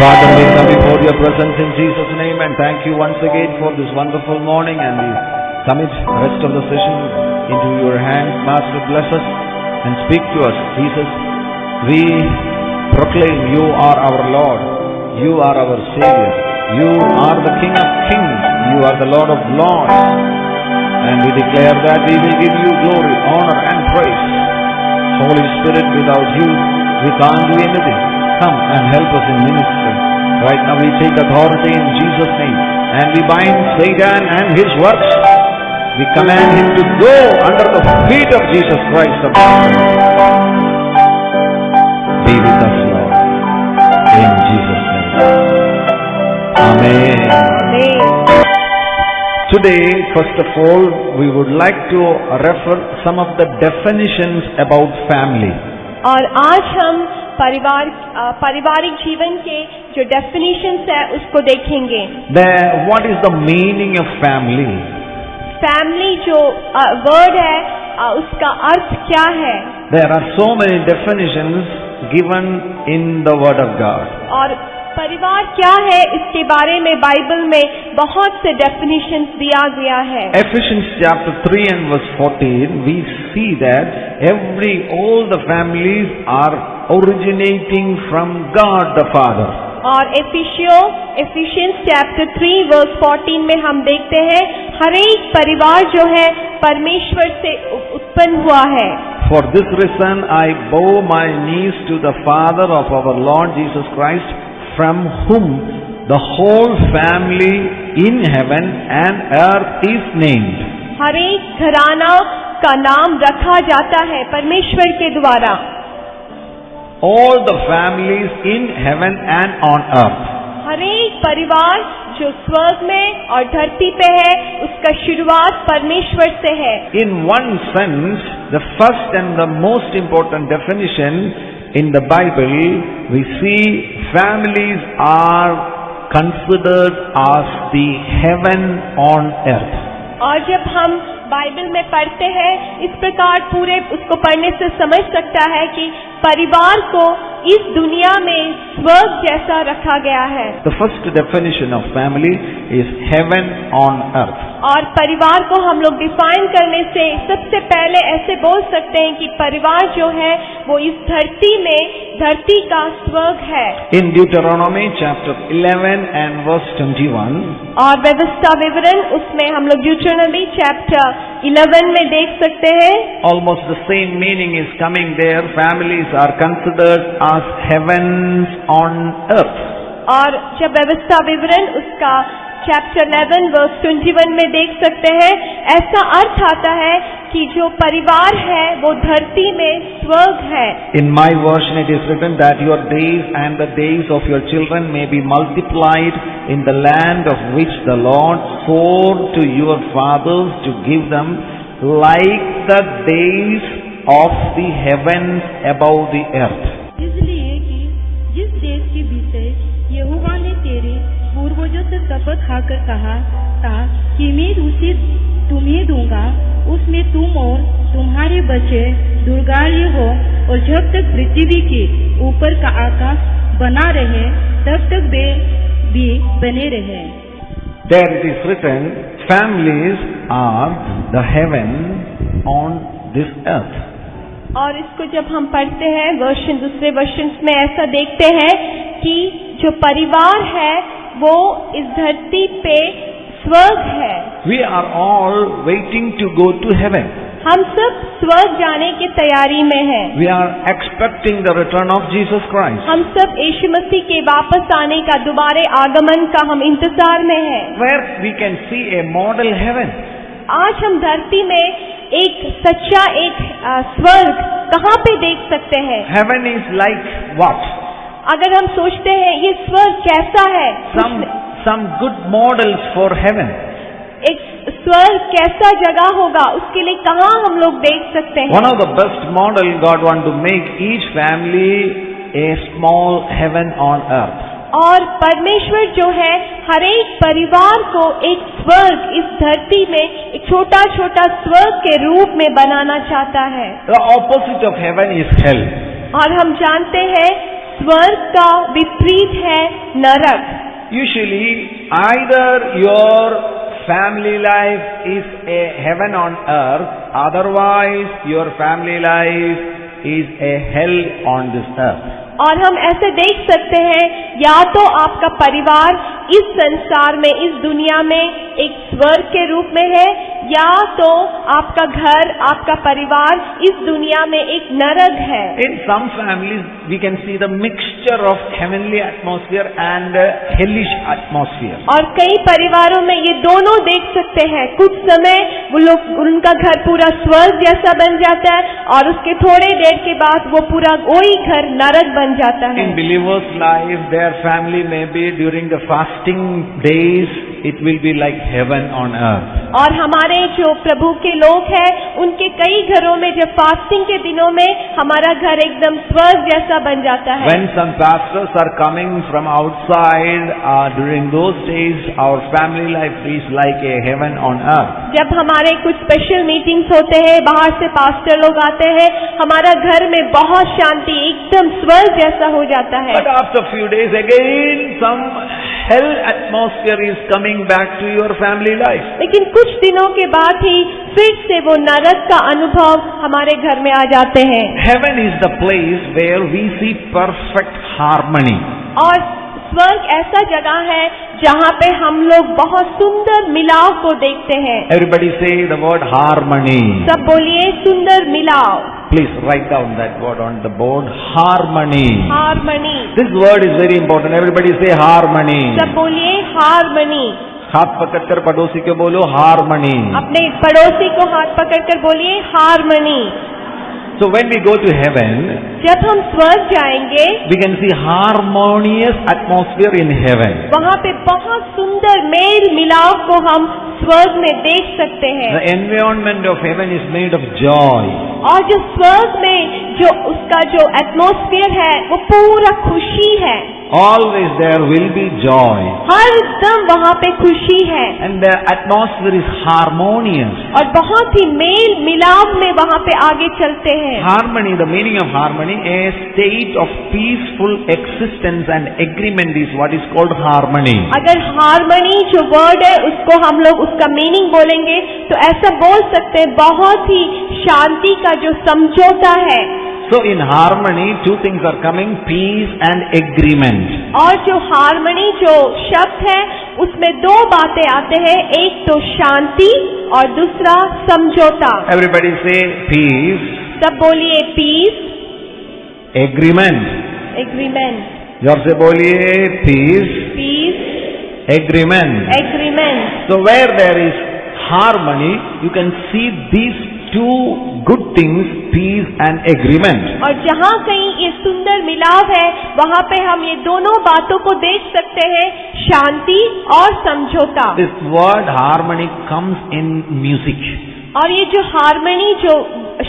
Father, we come before your presence in Jesus' name and thank you once again for this wonderful morning, and we commit the rest of the session into your hands. Master, bless us and speak to us. Jesus, we proclaim you are our Lord, you are our Savior, you are the King of Kings, you are the Lord of Lords, and we declare that we will give you glory, honor and praise. Holy Spirit, without you we can't do anything. Come and help us in ministry. Right now we take authority in Jesus' name and we bind Satan and his works. We command him to go under the feet of Jesus Christ of Nazareth. Be with us, Lord, in Jesus' name. Amen. Amen. Today, first of all, we would like to refer some of the definitions about family. और आज हम पारिवारिक जीवन के जो definitions है उसको देखेंगे. What is the meaning of family? Family जो वर्ड है उसका अर्थ क्या है? There are so many definitions given in the Word of God. और परिवार क्या है इसके बारे में बाइबल में बहुत से डेफिनेशंस दिया गया है. Ephesians chapter 3 and verse 14, we see that all the families are originating from God the Father. और एफिशियंस चैप्टर 3 वर्स 14 में हम देखते हैं हर एक परिवार जो है परमेश्वर से उत्पन्न हुआ है. For this reason I bow my knees to the Father of our Lord Jesus Christ, from whom the whole family in heaven and earth is named. हर एक घराना का नाम रखा जाता है परमेश्वर के द्वारा. All the families in heaven and on earth. हर एक परिवार जो स्वर्ग में और धरती पे है उसका शुरुआत परमेश्वर से है. In one sense, the first and the most important definition in the Bible, we see families are considered as the heaven on earth. और जब हम बाइबल में पढ़ते हैं इस प्रकार पूरे उसको पढ़ने से समझ सकता है कि परिवार को इस दुनिया में स्वर्ग जैसा रखा गया है. The first definition of family is heaven on earth. और परिवार को हम लोग डिफाइन करने से सबसे पहले ऐसे बोल सकते हैं कि परिवार जो है वो इस धरती का स्वर्ग है. In Deuteronomy chapter 11 and verse 21. और व्यवस्था विवरण उसमें हम लोग ड्यूटरोनोमी चैप्टर 11 में देख सकते हैं. Almost the same meaning is coming there. Families are considered as heavens on earth. और जब व्यवस्था विवरण उसका चैप्टर 11 वर्स 21 में देख सकते हैं ऐसा अर्थ आता है कि जो परिवार है वो धरती में स्वर्ग है. In my version it is written that your days and the days of your children may be multiplied in the land of which the Lord swore to your fathers to give them, like the days of the heavens above the earth. इसलिए कि जिस देश के विषय यहोवा ने तेरे पूर्वजों से शपथ खाकर कहा था कि मैं उसे तुम्हें दूंगा, उसमें तुम और तुम्हारे बच्चे दुर्गार्य हो, और जब तक पृथ्वी के ऊपर का आकाश बना रहे तब तक वे भी बने रहे. There it is written, families are the heaven on this earth. और इसको जब हम पढ़ते हैं दूसरे वर्षन में ऐसा देखते हैं कि जो परिवार है वो इस धरती पे स्वर्ग है. We are all waiting to go to heaven. हम सब स्वर्ग जाने की तैयारी में हैं. We are expecting the return of Jesus Christ. हम सब यीशु मसीह के वापस आने का दोबारे आगमन का हम इंतजार में हैं. Where we can see a model heaven. आज हम धरती में एक सच्चा स्वर्ग कहाँ पे देख सकते हैं? Heaven is like what? अगर हम सोचते हैं ये स्वर्ग कैसा है, some good models for heaven. एक स्वर्ग कैसा जगह होगा उसके लिए कहाँ हम लोग देख सकते हैं? One of the best model God want to make each family a small heaven on earth. और परमेश्वर जो है हर एक परिवार को एक स्वर्ग इस धरती में एक छोटा छोटा स्वर्ग के रूप में बनाना चाहता है. The opposite of heaven is hell. और हम जानते हैं स्वर्ग का विपरीत है नरक। Usually, either your family life is a heaven on earth, otherwise your family life is a hell on this earth. और हम ऐसे देख सकते हैं, या तो आपका परिवार इस संसार में, इस दुनिया में एक स्वर्ग के रूप में है, या तो आपका घर, आपका परिवार इस दुनिया में एक नरक है। In some families, we can see the mixture of heavenly atmosphere and hellish atmosphere. और कई परिवारों में ये दोनों देख सकते हैं। कुछ समय वो लोग, उनका घर पूरा स्वर्ग जैसा बन जाता है, और उसके थोड़े देर के बाद वो पूरा वही घर नरक बन जाता है। In believers' life, their family may be during the fasting days, it will be like heaven on earth. और हमारे जो प्रभु के लोग हैं, उनके कई घरों में जब फास्टिंग के दिनों में हमारा घर एकदम स्वर्ग जैसा बन जाता है। When some pastors are coming from outside, during those days, our family life is like a heaven on earth. जब हमारे कुछ स्पेशल मीटिंग्स होते हैं, बाहर से पास्टर लोग आते हैं, हमारा घर में बहुत शांति, एकदम स्वर्ग जैसा हो जाता है। But after few days again, some hell atmosphere is coming back to your family life. लेकिन कुछ दिनों के बाद ही फिर से वो नरक का अनुभव हमारे घर में आ जाते हैं। Heaven is the place where we see perfect harmony. और स्वर्ग ऐसा जगह है जहाँ पे हम लोग बहुत सुंदर मिलाव को देखते हैं। Everybody say the word harmony. सब बोलिए सुंदर मिलाव। Please write down that word on the board. Harmony. Harmony. This word is very important. Everybody say harmony. सब बोलिए हार्मनी। हाथ पकड़कर पड़ोसी को बोलो हार्मनी. अपने पड़ोसी को हाथ पकड़कर बोलिए harmony. So when we go to heaven, जब हम स्वर्ग जाएंगे, we can see harmonious atmosphere in heaven. वहाँ पे बहुत सुंदर मेल मिलाव को हम स्वर्ग में देख सकते हैं। The environment of heaven is made of joy. और जो स्वर्ग में जो उसका जो एटमॉस्फेयर है, वो पूरा खुशी है। Always there will be joy. हर दम वहाँ पे खुशी है। And the atmosphere is harmonious. और बहुत ही मेल मिलाप में वहाँ पे आगे चलते हैं। Harmony, the meaning of harmony, a state of peaceful existence and agreement is what is called harmony. अगर हार्मनी जो वर्ड है, उसको हम लोग उसका मीनिंग बोलेंगे तो ऐसा बोल सकते हैं, बहुत ही शांति का जो समझौता है। So in harmony, two things are coming: peace and agreement. और जो हार्मनी जो शब्द है, उसमें दो बातें आते हैं, एक तो शांति और दूसरा समझौता। Everybody say peace. सब बोलिए पीस। Agreement. एग्रीमेंट। जोर से बोलिए peace. Peace. Agreement. Agreement. So where there is harmony, you can see these two good things, peace and agreement. और जहाँ कहीं ये सुंदर मिलाव है, वहाँ पे हम ये दोनों बातों को देख सकते हैं, शांति और समझौता। This word harmony comes in music. और ये जो हार्मनी जो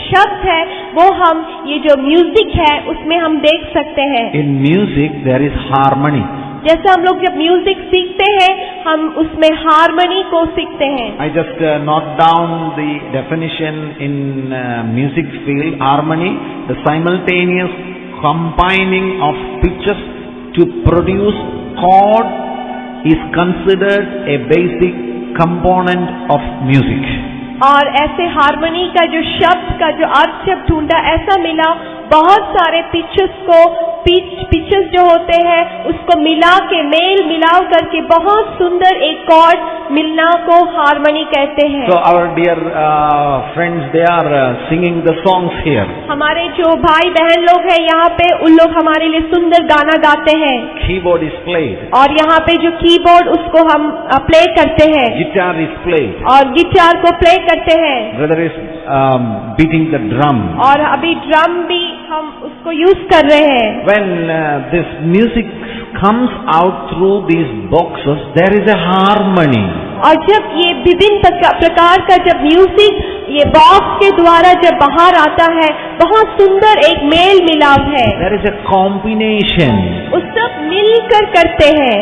शब्द है, वो हम ये जो म्यूजिक है उसमें हम देख सकते हैं। In music there is harmony. जैसा हम लोग जब म्यूजिक सीखते हैं, हम उसमें हार्मनी को सीखते हैं। I just note down the definition in music field. Harmony, the simultaneous combining of pitches to produce chord, is considered a basic component of music. और ऐसे हार्मनी का जो शब्द का जो अर्थ जब ढूंढा, ऐसा मिला बहुत सारे पिचेस जो होते हैं उसको मिला के मेल मिलाव करके बहुत सुंदर एक कॉर्ड मिलना को हार्मनी कहते हैं। So our dear friends, they are singing the songs here. हमारे जो भाई बहन लोग हैं यहाँ पे, उन लोग हमारे लिए सुंदर गाना गाते हैं। Keyboard is played. और यहाँ पे जो कीबोर्ड उसको हम प्ले करते हैं। Guitar is played. और गिटार को प्ले करते हैं। Brother is beating the drum. और अभी ड्रम भी हम उसको यूज कर रहे हैं। When this music comes out through these boxes, there is a harmony. और जब ये विभिन्न प्रकार का जब म्यूजिक ये बॉक्स के द्वारा जब बाहर आता है, बहुत सुंदर एक मेल मिलाव है। There is a combination. उस सब मिलकर करते हैं।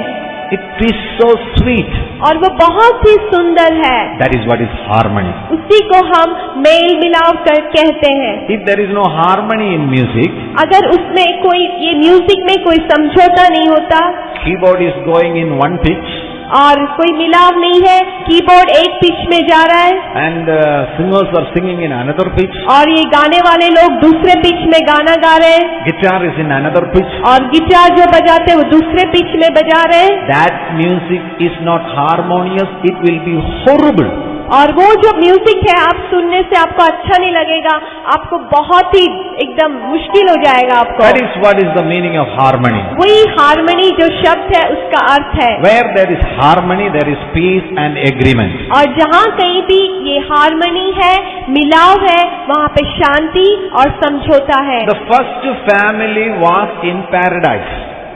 It is so sweet. और वो बहुत ही सुंदर है। That is what is harmony. उसी को हम मेल मिलाप कर कहते हैं। If there is no harmony in music, अगर उसमें कोई ये म्यूजिक में कोई समझौता नहीं होता keyboard is going in one pitch और कोई मिलाप नहीं है, कीबोर्ड एक पिच में जा रहा है and singers are singing in another pitch, और ये गाने वाले लोग दूसरे पिच में गाना गा रहे हैं guitar is in another pitch, और गिटार जो बजाते हैं वो दूसरे पिच में बजा रहे हैं, that music is not harmonious, it will be horrible. और वो जो म्यूजिक है आप सुनने से आपको अच्छा नहीं लगेगा, आपको बहुत ही एकदम मुश्किल हो जाएगा आपको। That is what is the meaning of harmony. वही हार्मनी जो शब्द है उसका अर्थ है। Where there is harmony, there is peace and agreement. और जहाँ कहीं भी ये हार्मनी है, मिलाव है, वहाँ पे शांति और समझौता है। The first family was in paradise.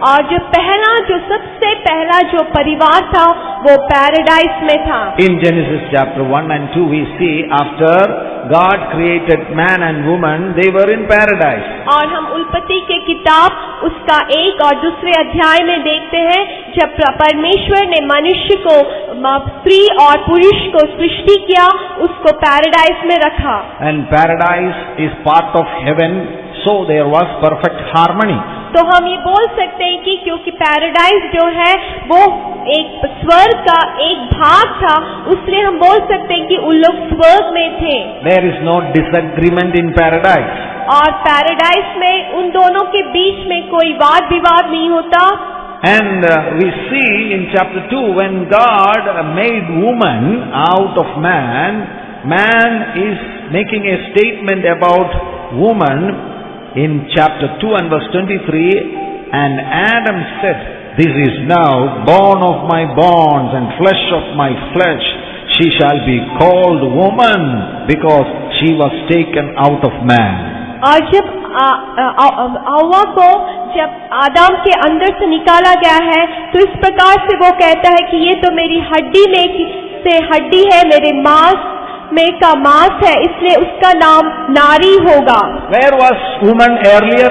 और जो सबसे पहला जो परिवार था वो पैराडाइस में था। In Genesis chapter 1 and 2 we see after God created man and woman, they were in paradise. और हम उल्पत्ति के किताब उसका 1 और दूसरे अध्याय में देखते हैं जब परमेश्वर ने मनुष्य को, स्त्री और पुरुष को सृष्टि किया, उसको पैराडाइस में रखा। And paradise is part of heaven, so there was perfect harmony. तो हम ये बोल सकते हैं कि क्योंकि पैराडाइस जो है वो एक स्वर्ग का एक भाग था, उसलिए हम बोल सकते हैं कि उन लोग स्वर्ग में थे। There is no disagreement in paradise. और पैराडाइस में उन दोनों के बीच में कोई वाद विवाद नहीं होता। And we see in chapter 2 when God made woman out of man, man is making a statement about woman in chapter 2 and verse 23, and Adam said, "This is now bone of my bones and flesh of my flesh. She shall be called woman because she was taken out of man." और जब हव्वा को जब आदम के अंदर से निकाला गया है तो इस प्रकार से वो कहता है कि ये तो मेरी हड्डी में से हड्डी है, मेरे मांस में का मांस है, इसलिए उसका नाम नारी होगा। Where was woman earlier?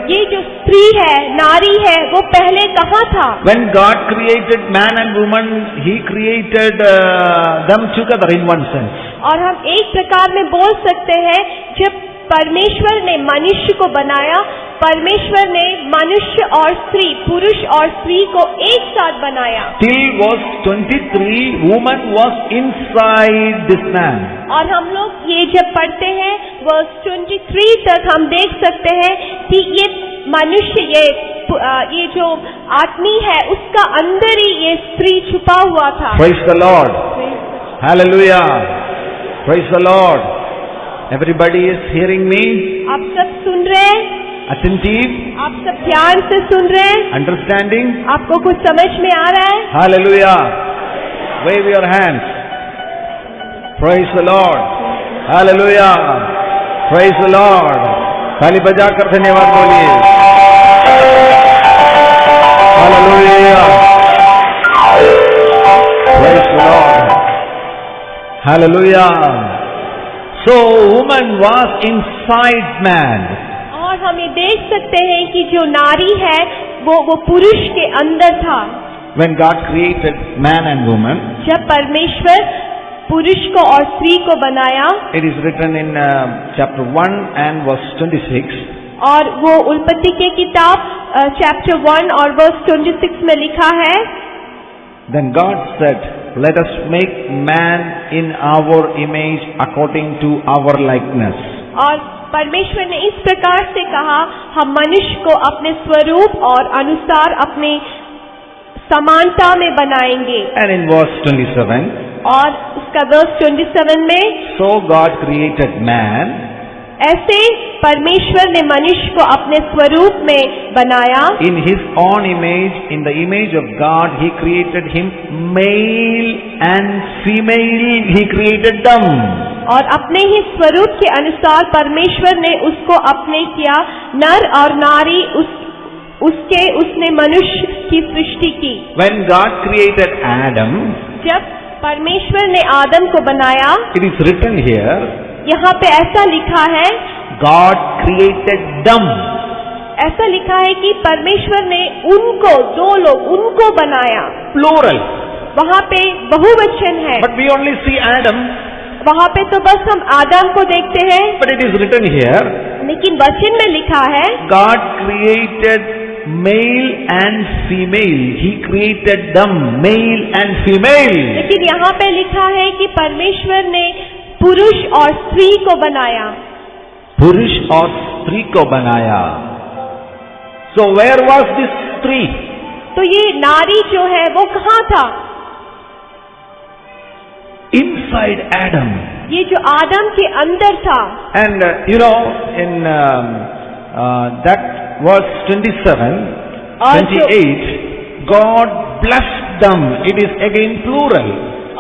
ये जो स्त्री है, नारी है, वो पहले कहाँ था? When God created man and woman, He created them together in one sense. और हम एक प्रकार में बोल सकते हैं जब परमेश्वर ने मनुष्य को बनाया, परमेश्वर ने मनुष्य और स्त्री, पुरुष और स्त्री को एक साथ बनाया। Till verse 23, woman was inside this man. और हम लोग ये जब पढ़ते हैं वर्स 23 तक हम देख सकते हैं कि ये मनुष्य, ये जो आदमी है उसका अंदर ही ये स्त्री छुपा हुआ था। Praise the Lord. Hallelujah. Praise the Lord. Everybody is hearing me? आप सब सुन रहे हैं? Attentive? आप सब ध्यान से सुन रहे हैं? Understanding? आपको कुछ समझ में आ रहा है? Hallelujah. Wave your hands. Praise the Lord. Hallelujah. Praise the Lord. ताली बजाकर धन्यवाद बोलिए। Hallelujah. Praise the Lord. Hallelujah. So woman was inside man. और हम ये देख सकते हैं कि जो नारी है वो पुरुष के अंदर था। When God created man and woman, जब परमेश्वर पुरुष को और स्त्री को बनाया, it is written in chapter 1 and verse 26. और वो उल्पत्ति के किताब चैप्टर 1 और वर्स 26 में लिखा है, Then God said, "Let us make man in our image according to our likeness." और परमेश्वर ने इस प्रकार से कहा, हम मनुष्य को अपने स्वरूप और अनुसार अपने समानता में बनाएंगे। And in verse 27, और उसका वर्स 27 में, So God created man ऐसे परमेश्वर ने मनुष्य को अपने स्वरूप में बनाया, in His own image, in the image of God He created him, male and female He created them. और अपने ही स्वरूप के अनुसार परमेश्वर ने उसको अपने किया, नर और नारी उसने मनुष्य की सृष्टि की। When God created Adam, जब परमेश्वर ने आदम को बनाया, it is written here, यहाँ पे ऐसा लिखा है, God created them. ऐसा लिखा है कि परमेश्वर ने उनको, दो लोग, उनको बनाया। Plural. वहाँ पे बहुवचन है, But we only see Adam. वहाँ पे तो बस हम आदम को देखते हैं, But it is written here, लेकिन वचन में लिखा है God created male and female. He created them, male and female. लेकिन यहाँ पे लिखा है कि परमेश्वर ने पुरुष और स्त्री को बनाया। पुरुष और स्त्री को बनाया। So where was this स्त्री? तो ये नारी जो है वो कहाँ था? Inside Adam. ये जो आदम के अंदर था। And in that verse 27, 28, God blessed them. It is again plural.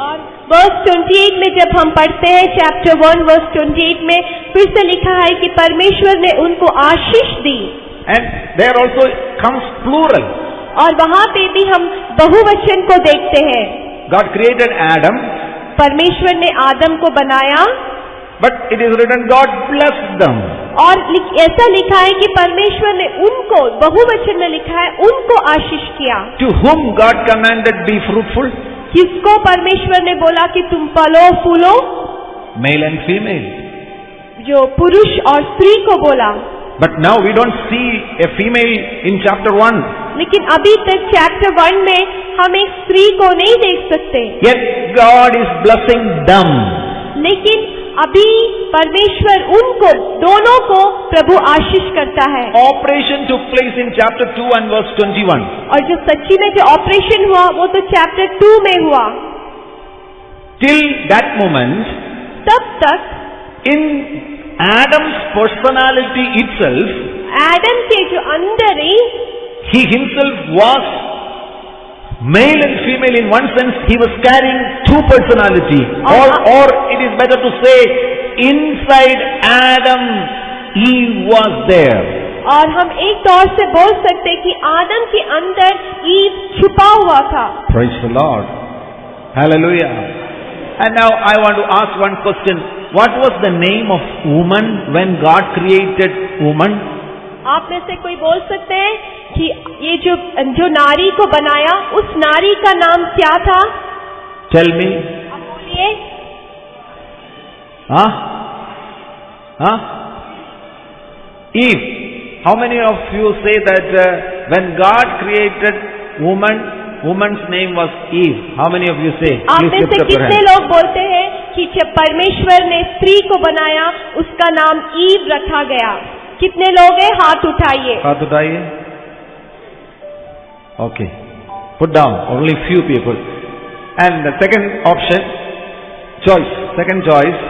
और वर्स 28 में जब हम पढ़ते हैं, चैप्टर 1 वर्स 28 में फिर से लिखा है कि परमेश्वर ने उनको आशीष दी। And there also comes plural. और वहाँ पे भी हम बहुवचन को देखते हैं। God created Adam. परमेश्वर ने आदम को बनाया। But it is written God blessed them. और ऐसा लिखा है कि परमेश्वर ने उनको, बहुवचन में लिखा है, उनको आशीष किया। To whom God commanded be fruitful? किसको परमेश्वर ने बोला कि तुम पलो फूलो? Male and female. जो पुरुष और स्त्री को बोला। But now we don't see a female in chapter 1. लेकिन अभी तक चैप्टर 1 में हम एक स्त्री को नहीं देख सकते। Yet God is blessing them. लेकिन अभी परमेश्वर उनको, दोनों को प्रभु आशीष करता है। Operation took place in chapter 2 and verse 21. और जो सच्ची में जो ऑपरेशन हुआ वो तो चैप्टर 2 में हुआ। Till that moment, तब तक in Adam's personality itself, आदम के जो अंदर ही, he himself was male and female. In one sense, he was carrying two personality. Or it is better to say, inside Adam, Eve was there. और हम एक तौर से बोल सकते कि आदम के अंदर ईव छुपा हुआ था। Praise the Lord. Hallelujah. And now I want to ask one question. What was the name of woman when God created woman? आप में से कोई बोल सकते हैं कि ये जो नारी को बनाया, उस नारी का नाम क्या था? Tell me. आप बोलिए। Eve. How many of you say that when God created woman, woman's name was Eve? How many of you say? आप में से कितने लोग बोलते हैं कि जब परमेश्वर ने स्त्री को बनाया, उसका नाम ईव रखा गया? कितने लोग हैं? हाथ उठाइए। हाथ उठाइए। Okay. Put down. Only few people. And the second option, second choice.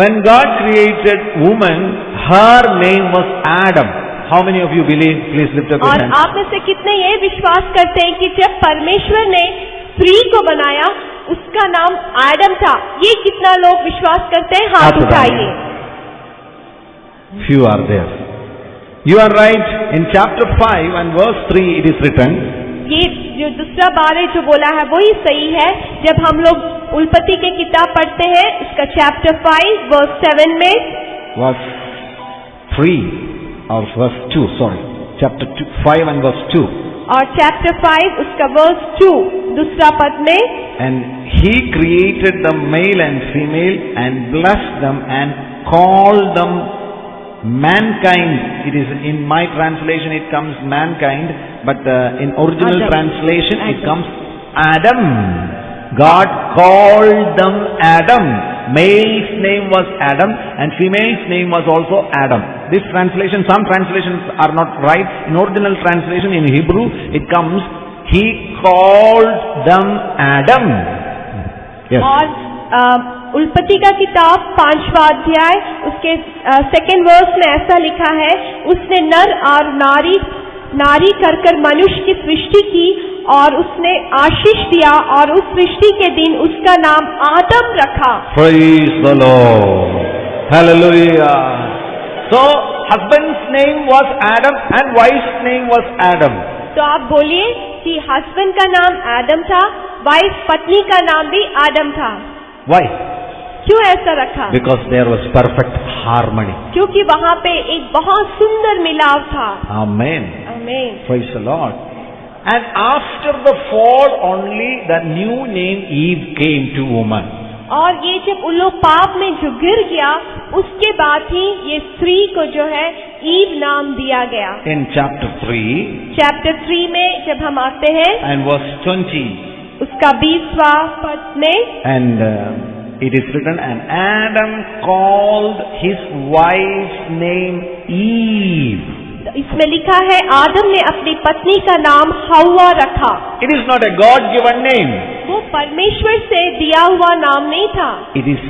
When God created woman, her name was Adam. How many of you believe? Please lift up your और hands. आप में से कितने ये विश्वास करते हैं कि जब परमेश्वर ने स्त्री को बनाया, उसका नाम आदम था? ये कितना लोग विश्वास करते हैं? हाथ उठाइए। Few are there. You are right. In chapter 5 and verse 3 it is written. ये जो दूसरा बार है जो बोला है वही सही है। जब हम लोग उल्पत्ति की किताब पढ़ते हैं, उसका चैप्टर 5 वर्स 7 में, verse 3 or verse 2, sorry. Chapter 5 and verse 2. और चैप्टर 5 उसका वर्स 2 दूसरा पद में, And he created the male and female and blessed them and called them mankind. It is in my translation it comes mankind, but in original Adam. translation it comes Adam. God called them Adam. Male's name was Adam and female's name was also Adam. This translation, some translations are not right. In original translation in Hebrew it comes, he called them Adam. Yes. और उल्पत्ति का किताब 5वां अध्याय उसके second verse में ऐसा लिखा है, उसने नर और नारी कर मनुष्य की सृष्टि की और उसने आशीष दिया और उस सृष्टि के दिन उसका नाम आदम रखा। Praise the Lord. Hallelujah. So husband's name was Adam and wife's name was Adam. तो आप बोलिए कि हस्बैंड का नाम आदम था, वाइफ पत्नी का नाम भी आदम था। Why? क्यों ऐसा रखा? Because there was perfect harmony. क्योंकि वहाँ पे एक बहुत सुंदर मिलाव था। Amen. आमीन। Praise the Lord. And after the fall only the new name Eve came to woman. और ये जब उन लोग पाप में जो गिर गया, उसके बाद ही ये स्त्री को जो है ईव नाम दिया गया। In chapter 3 चैप्टर 3 में जब हम आते हैं and verse 20, उसका 20वां पद में, and it is written, and Adam called his wife's name Eve. इसमें लिखा है आदम ने अपनी पत्नी का नाम हव्वा रखा। It is not a God-given name. वो परमेश्वर से दिया हुआ नाम नहीं था। It is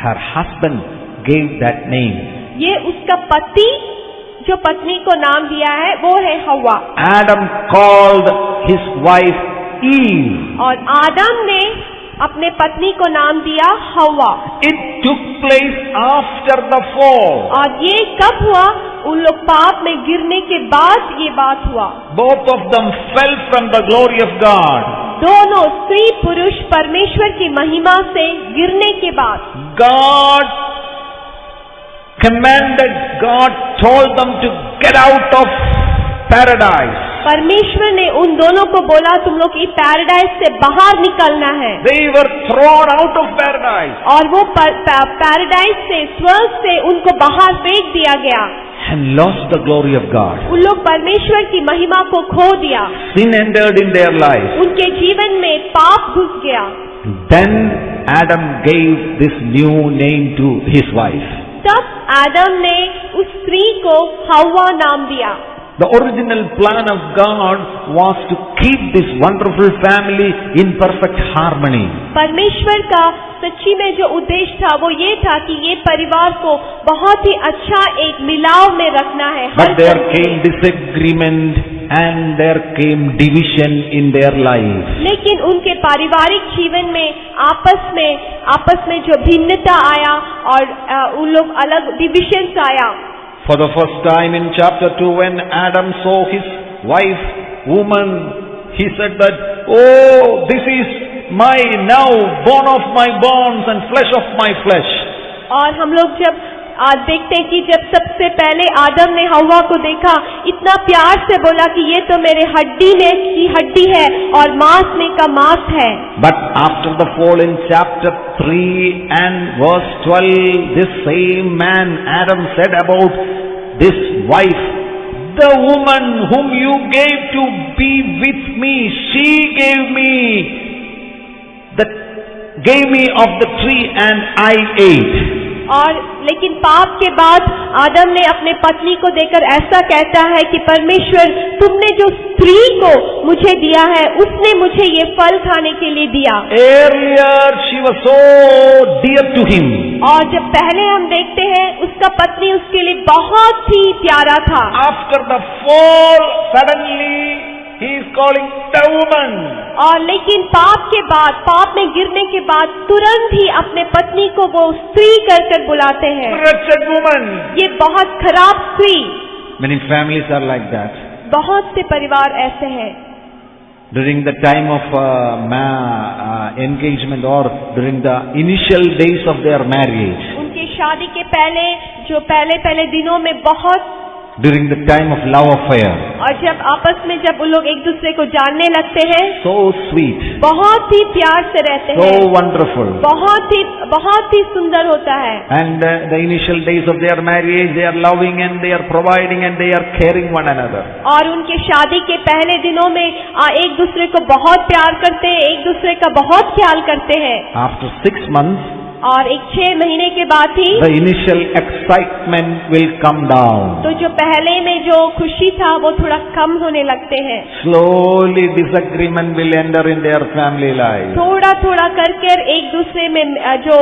her husband gave that name. ये उसका पति जो पत्नी को नाम दिया है वो है हव्वा। Adam called his wife Eve. और आदम ने अपने पत्नी को नाम दिया हव्वा। It took place after the fall. और ये कब हुआ? उन लोग पाप में गिरने के बाद ये बात हुआ। Both of them fell from the glory of God. दोनों स्त्री पुरुष परमेश्वर की महिमा से गिरने के बाद God commanded, God told them to get out of paradise. परमेश्वर ने उन दोनों को बोला तुम लोग इस पैराडाइज से बाहर निकलना है। They were thrown out of paradise और वो पैराडाइज से, स्वर्ग से उनको बाहर फेंक दिया गया। and lost the glory of God. उन लोग परमेश्वर की महिमा को खो दिया। Sin entered in their life. उनके जीवन में पाप घुस गया। Then Adam gave this new name to his wife. तब आदम ने उस स्त्री को हव्वा नाम दिया। The original plan of God was to keep this wonderful family in perfect harmony. परमेश्वर का सच्ची में जो उद्देश्य था वो ये था कि ये परिवार को बहुत ही अच्छा एक मिलाव में रखना है। But there came disagreement and there came division in their lives. लेकिन उनके पारिवारिक जीवन में आपस में जो भिन्नता आया और उन लोग अलग डिविजन्स आया। For the first time in chapter 2, when Adam saw his wife, woman, he said that, oh, this is my now bone of my bones and flesh of my flesh. और हम लोग जब आज देखते हैं कि जब सबसे पहले आदम ने हव्वा को देखा, इतना प्यार से बोला कि ये तो मेरे हड्डी में की हड्डी है और मांस में का मांस है। But after the fall in chapter 3 and verse 12, this same man Adam said about this wife, the woman whom you gave to be with me, she gave me of the tree and I ate. और लेकिन पाप के बाद आदम ने अपने पत्नी को देकर ऐसा कहता है कि परमेश्वर तुमने जो स्त्री को मुझे दिया है उसने मुझे ये फल खाने के लिए दिया। Earlier she was so dear to him. और जब पहले हम देखते हैं उसका पत्नी उसके लिए बहुत ही प्यारा था। After the fall, suddenly he is calling the woman. और लेकिन पाप के बाद, पाप में गिरने के बाद तुरंत ही अपने पत्नी को वो स्त्री कर बुलाते हैं। Wretched woman. ये बहुत खराब स्त्री। Many families are like that. बहुत से परिवार ऐसे हैं। During the time of engagement or during the initial days of their marriage. उनकी शादी के पहले जो पहले दिनों में बहुत, during the time of love affair. और जब आपस में जब उन लोग एक दूसरे को जानने लगते हैं, So sweet. बहुत ही प्यार से रहते So हैं, wonderful. बहुत ही सुंदर होता है। And the initial days of their marriage, they are loving and they are providing and they are caring one another. और उनके शादी के पहले दिनों में एक दूसरे को बहुत प्यार करते हैं, एक दूसरे का बहुत ख्याल करते हैं। After 6 months, और 6 महीने के बाद ही the initial excitement will come down. तो जो पहले में जो खुशी था वो थोड़ा कम होने लगते हैं। Slowly disagreement will enter in their family life. थोड़ा करके एक दूसरे में जो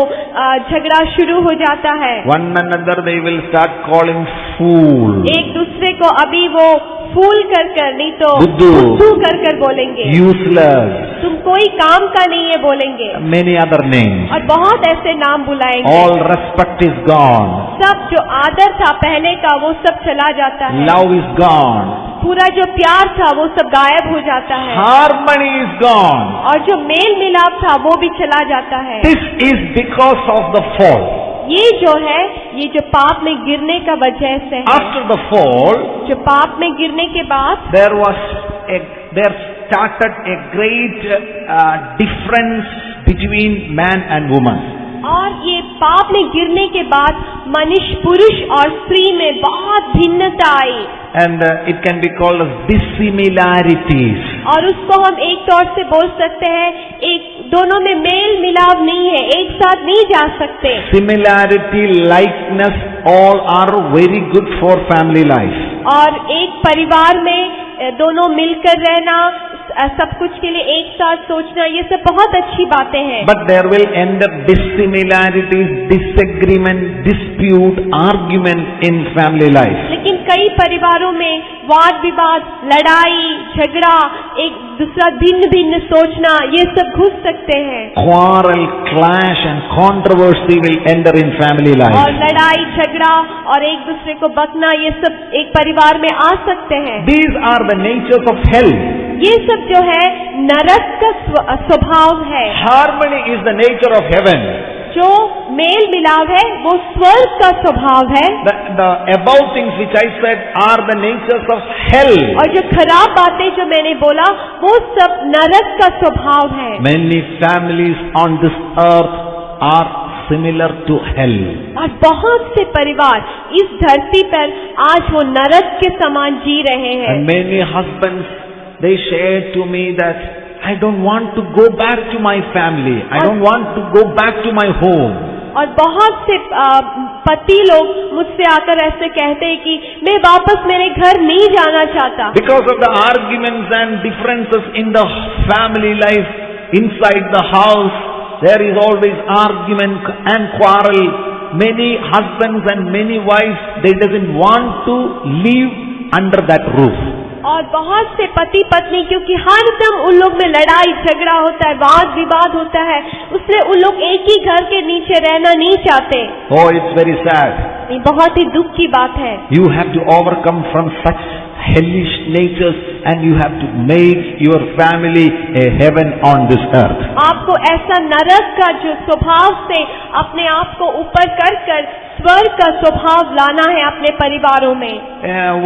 झगड़ा शुरू हो जाता है। One another they will start calling fool. एक दूसरे को अभी वो फूल कर नहीं तो बुद्धू कर बोलेंगे। Useless. तुम कोई काम का नहीं है बोलेंगे। Many other names. और बहुत ऐसे नाम बुलाएंगे। All respect is gone. सब जो आदर था पहले का वो सब चला जाता है। Love is gone. पूरा जो प्यार था वो सब गायब हो जाता है। Harmony is gone. और जो मेल मिलाप था वो भी चला जाता है। This is because of the fall. ये जो है, ये जो पाप में गिरने का वजह से है। After the fall, जो पाप में गिरने के बाद there started a great difference between man and woman. और ये पाप में गिरने के बाद मनुष्य, पुरुष और स्त्री में बहुत भिन्नता आई। And it can be called as dissimilarities. और उसको हम एक तौर से बोल सकते हैं, एक दोनों में मेल मिलाव नहीं है, एक साथ नहीं जा सकते। Similarity, likeness, all are very good for family life. और एक परिवार में दोनों मिलकर रहना, सब कुछ के लिए एक साथ सोचना, ये सब बहुत अच्छी बातें हैं। But there will end up dissimilarities, disagreement, dispute, argument in family life. लेकिन कई परिवारों में वाद विवाद, लड़ाई, झगड़ा, एक दूसरा भिन्न भिन्न सोचना, ये सब घुस सकते हैं। Quarrel, clash and controversy will enter in family और life. लड़ाई, झगड़ा और एक दूसरे को बकना, ये सब एक परिवार में आ सकते हैं। These are the natures of hell. ये सब जो है नरक का स्वभाव है। Harmony is the nature of heaven. जो मेल मिलाव है वो स्वर्ग का स्वभाव है। The above things which I said are the natures of hell. और जो खराब बातें जो मैंने बोला वो सब नरक का स्वभाव है। Many families on this earth are similar to hell. और बहुत से परिवार इस धरती पर आज वो नरक के समान जी रहे हैं। And many husbands, they share to me that I don't want to go back to my family. I don't want to go back to my home. और बहुत से पति लोग मुझसे आकर ऐसे कहते हैं कि मैं वापस मेरे घर नहीं जाना चाहता। Because of the arguments and differences in the family life, inside the house, there is always argument and quarrel. Many husbands and many wives, they doesn't want to live under that roof. और बहुत से पति पत्नी, क्योंकि हरदम उन लोग में लड़ाई झगड़ा होता है, वाद विवाद होता है, उसलिए उन लोग एक ही घर के नीचे रहना नहीं चाहते। Oh, it's very sad. ये बहुत ही दुख की बात है। You have to overcome from such hellish natures and you have to make your family a heaven on this earth. आपको ऐसा नरक का जो स्वभाव से अपने आप को ऊपर कर स्वर्ग का स्वभाव लाना है अपने परिवारों में।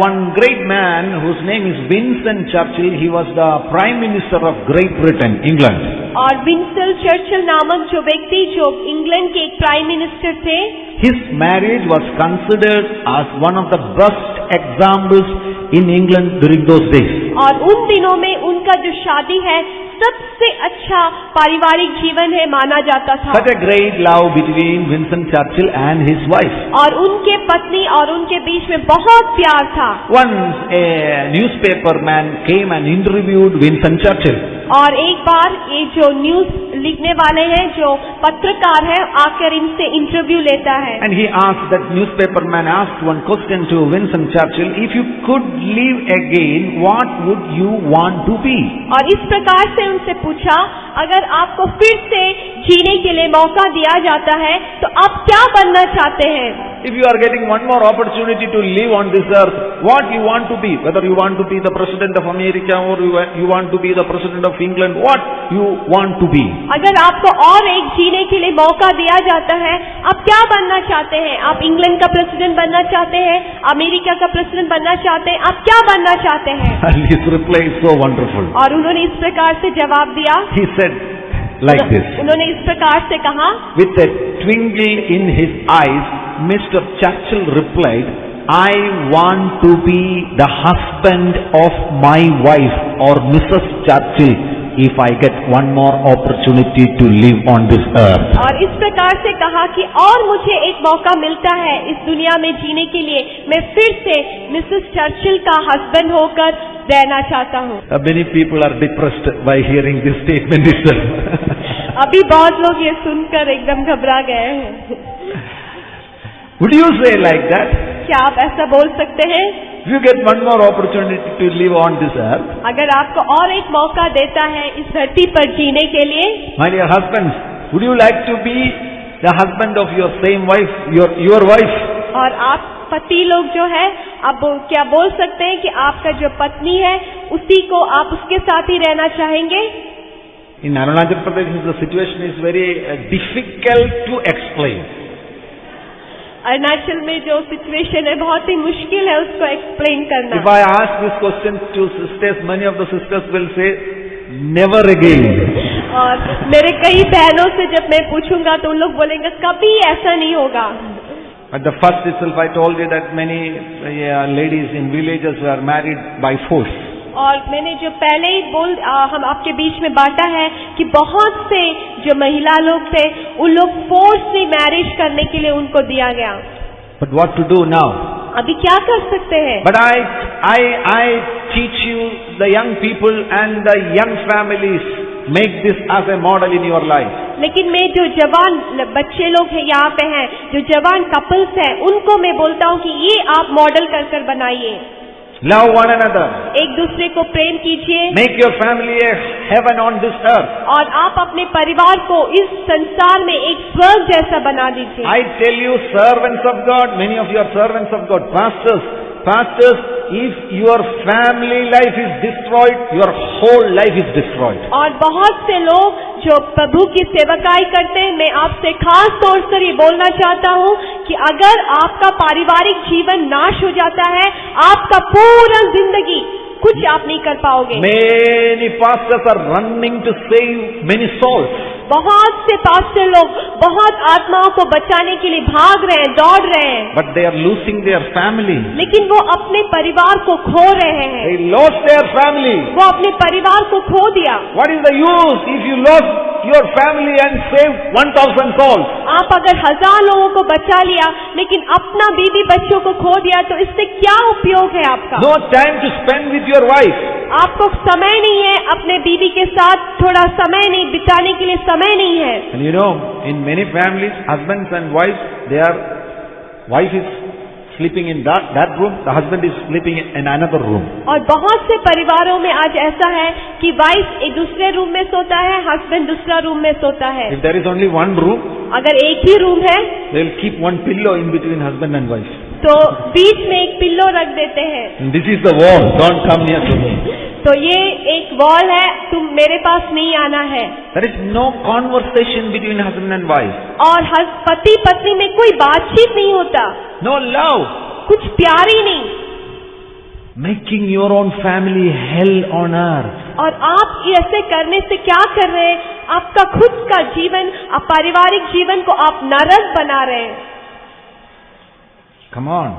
One great man whose name is Winston Churchill, he was the Prime Minister of Great Britain, England. और विंस्टन चर्चिल नामक जो व्यक्ति जो इंग्लैंड के एक प्राइम मिनिस्टर थे, his marriage was considered as one of the best examples in England during those days. और उन दिनों में उनका जो शादी है सबसे अच्छा पारिवारिक जीवन है माना जाता था। Such a great love between Winston Churchill and his wife. और उनके पत्नी और उनके बीच में बहुत प्यार था। Once a newspaper man came and interviewed Winston Churchill. और एक बार ये जो न्यूज लिखने वाले हैं, जो पत्रकार है, आकर इनसे इंटरव्यू लेता है। And he asked, that newspaper man asked one question to Winston Churchill, if you could live again, what would you want to be? और इस प्रकार से उनसे पूछा, अगर आपको फिर से जीने के लिए मौका दिया जाता है तो आप क्या बनना चाहते हैं? If you are getting one more opportunity to live on this earth, what you want to be? Whether you want to be the President of America or you want to be the President of England, what you want to be? अगर आपको और एक जीने के लिए मौका दिया जाता है, आप क्या बनना चाहते हैं? आप इंग्लैंड का प्रेसिडेंट बनना चाहते हैं, अमेरिका का प्रेसिडेंट बनना चाहते हैं, आप क्या बनना चाहते हैं? And his reply is so wonderful. और उन्होंने इस प्रकार से जवाब दिया। He said like this. उन्होंने इस प्रकार से कहा। With a twinkle in his eyes, Mr. Churchill replied, I want to be the husband of my wife or Mrs. Churchill if I get one more opportunity to live on this earth. और इस प्रकार से कहा कि और मुझे एक मौका मिलता है इस दुनिया में जीने के लिए, मैं फिर से मिसेस चर्चिल का हस्बैंड होकर रहना चाहता हूँ। Many people are depressed by hearing this statement itself. अभी बहुत लोग ये सुनकर एकदम घबरा गए हैं। Would you say like that? क्या आप ऐसा बोल सकते हैं? If you get one more opportunity to live on this earth, अगर आपको और एक मौका देता है इस धरती पर जीने के लिए, my dear husbands, would you like to be the husband of your same wife, your wife? और आप पति लोग जो है, आप क्या बोल सकते हैं कि आपका जो पत्नी है उसी को आप उसके साथ ही रहना चाहेंगे? In Arunachal Pradesh, the situation is very difficult to explain. Arunachal में जो सिचुएशन है बहुत ही मुश्किल है उसको एक्सप्लेन करना। If I ask this question to sisters, many of the sisters will say, never again. और मेरे कई बहनों से जब मैं पूछूंगा तो उन लोग बोलेंगे कभी ऐसा नहीं होगा। At the first itself, I told you that many ladies in villages were married by force. और मैंने जो पहले ही हम आपके बीच में बांटा है कि बहुत से जो महिला लोग थे उन लोग फोर्सली मैरिज करने के लिए उनको दिया गया। But what to do now? अभी क्या कर सकते हैं? But I teach you, the young people and the young families, make this as a model in your life. लेकिन मैं जो जवान बच्चे लोग हैं यहाँ पे हैं, जो जवान कपल्स हैं, उनको मैं बोलता हूँ कि ये आप मॉडल कर बनाइए। Love one another. एक दूसरे को प्रेम कीजिए। Make your family a heaven on this earth. और आप अपने परिवार को इस संसार में एक स्वर्ग जैसा बना दीजिए। I tell you, servants of God, many of you are servants of God, pastors, if your family life is destroyed, your whole life is destroyed. और बहुत से लोग जो प्रभु की सेवकाई करते हैं, मैं आपसे खास तौर से ये बोलना चाहता हूँ कि अगर आपका पारिवारिक जीवन नाश हो जाता है, आपका पूरा जिंदगी कुछ आप नहीं कर पाओगे। Many pastors are running to save many souls. बहुत से पास्टर लोग बहुत आत्माओं को बचाने के लिए भाग रहे हैं, दौड़ रहे हैं। But they are losing their family. लेकिन वो अपने परिवार को खो रहे हैं। They lost their family. वो अपने परिवार को खो दिया। What is the use if you lost your family and saved 1,000 souls? आप अगर 1000 लोगों को बचा लिया लेकिन अपना बीवी बच्चों को खो दिया तो इससे क्या उपयोग है आपका? No time to spend with your wife. आपको समय नहीं है अपने बीवी के साथ थोड़ा समय नहीं बिताने के लिए समय नहीं है। And you know, in many families, husbands and wives, wife is sleeping in that room, the husband is sleeping in another room. और बहुत से परिवारों में आज ऐसा है कि वाइफ एक दूसरे रूम में सोता है, हस्बैंड दूसरा रूम में सोता है। If there is only one room, अगर एक ही रूम है, they will keep one pillow in between husband and wife. तो बीच में एक पिल्लो रख देते हैं। And this is the wall. Don't come near to me. तो ये एक वॉल है, तुम मेरे पास नहीं आना है। There is no conversation between husband and wife. और पति पत्नी में कोई बातचीत नहीं होता। No love. कुछ प्यार ही नहीं। Making your own family hell on earth. और आप ऐसे करने से क्या कर रहे हैं? आपका खुद का जीवन, पारिवारिक जीवन को आप नरक बना रहे हैं। Come on.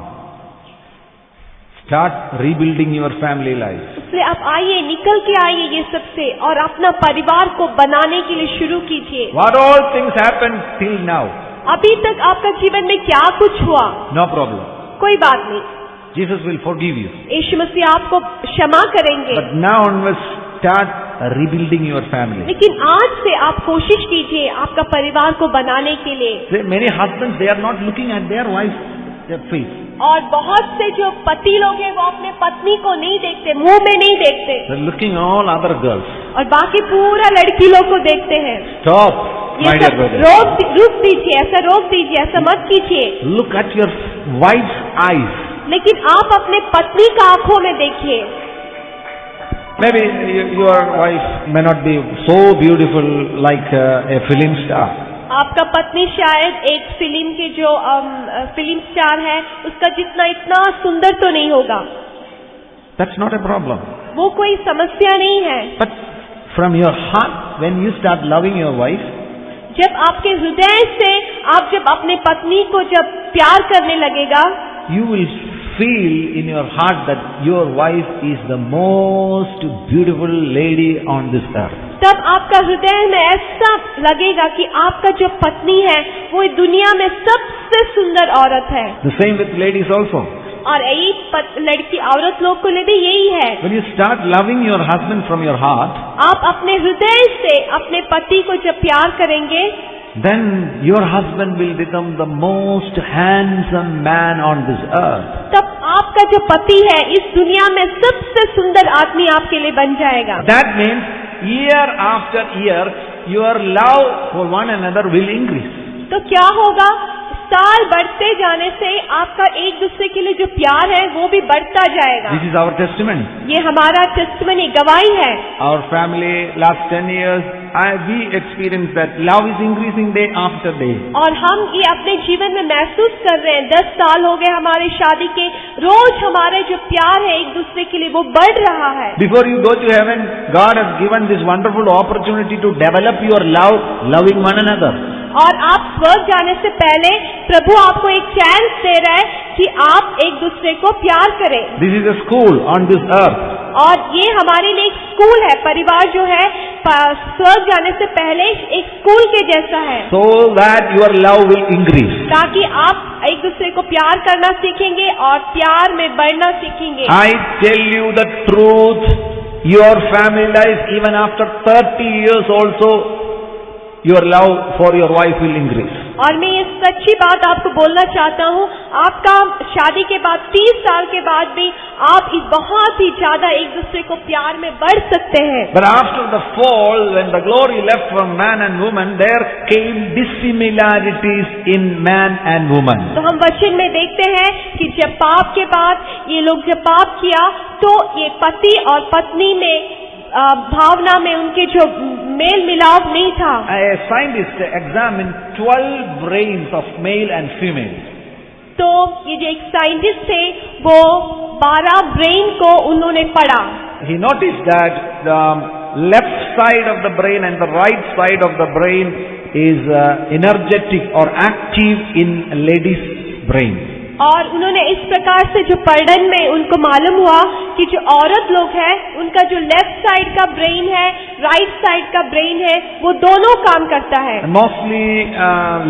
Start rebuilding your family life. इसलिए आप आइए, निकल के आइए ये सबसे और अपना परिवार को बनाने के लिए शुरू कीजिए। What all things happened till now? अभी तक आपका जीवन में क्या कुछ हुआ? No problem. कोई बात नहीं। Jesus will forgive you. यीशु मसीह आपको क्षमा करेंगे। But now onwards, start rebuilding your family. लेकिन आज से आप कोशिश कीजिए आपका परिवार को बनाने के लिए। Many husbands, they are not looking at their wife, their face. और बहुत से जो पति लोग हैं वो अपने पत्नी को नहीं देखते, मुंह में नहीं देखते। They're looking all other girls. और बाकी पूरा लड़की लोग को देखते हैं। Stop, ये my dear सब brother. रोक दीजिए, ऐसा रोक दीजिए, ऐसा मत कीजिए। Look at your wife's eyes. लेकिन आप अपने पत्नी का आंखों में देखिए। Maybe your wife may not be so beautiful like a film star. आपका पत्नी शायद एक फिल्म के जो फिल्म स्टार है उसका जितना इतना सुंदर तो नहीं होगा। That's not a problem. वो कोई समस्या नहीं है। But from your heart, when you start loving your wife, जब आपके हृदय से आप जब अपने पत्नी को जब प्यार करने लगेगा, you will feel in your heart that your wife is the most beautiful lady on this earth. तब आपका हृदय में ऐसा लगेगा कि आपका जो पत्नी है वो दुनिया में सबसे सुंदर औरत है। The same with ladies also. और यही लड़की औरत लोग को लिए भी यही है। When you start loving your husband from your heart, आप अपने हृदय से अपने पति को जब प्यार करेंगे, then your husband will become the most handsome man on this earth. तब आपका जो पति है इस दुनिया में सबसे सुंदर आदमी आपके लिए बन जाएगा। That means year after year your love for one another will increase. तो क्या होगा? साल बढ़ते जाने से आपका एक दूसरे के लिए जो प्यार है वो भी बढ़ता जाएगा। This is our testimony. ये हमारा टेस्टिमनी गवाही है। Our family, last 10 years, we experienced that love is increasing day after day. और हम ये अपने जीवन में महसूस कर रहे हैं, 10 साल हो गए हमारी शादी के, रोज हमारे जो प्यार है एक दूसरे के लिए वो बढ़ रहा है। Before you go to heaven, God has given this wonderful opportunity to develop your love, loving one another. और आप स्वर्ग जाने से पहले प्रभु आपको एक चांस दे रहा है कि आप एक दूसरे को प्यार करें। This is a school on this earth. और ये हमारे लिए एक स्कूल है, परिवार जो है स्वर्ग जाने से पहले एक स्कूल के जैसा है। So that your love will increase. ताकि आप एक दूसरे को प्यार करना सीखेंगे और प्यार में बढ़ना सीखेंगे। I tell you the truth, your family life even after 30 years also, your love for your wife will increase. और मैं ये सच्ची बात आपको बोलना चाहता हूँ, आपका शादी के बाद 30 साल के बाद भी आप इस बहुत ही ज्यादा एक दूसरे को प्यार में बढ़ सकते हैं। But after the fall, when the glory left from man and woman, there came dissimilarities in man and woman. तो हम वचन में देखते हैं कि जब पाप के बाद ये लोग जब पाप किया तो ये पति और पत्नी में भावना में उनके जो मेल मिलाप नहीं था। A scientist examined 12 brains of male and female. तो ये जो एक साइंटिस्ट थे वो 12 ब्रेन को उन्होंने पढ़ा। He noticed that the left side of the brain and the right side of the brain is energetic or active in ladies' brain. और उन्होंने इस प्रकार से जो पढ़न में उनको मालूम हुआ कि जो औरत लोग हैं उनका जो लेफ्ट साइड का ब्रेन है, राइट साइड का ब्रेन है, वो दोनों काम करता है। Mostly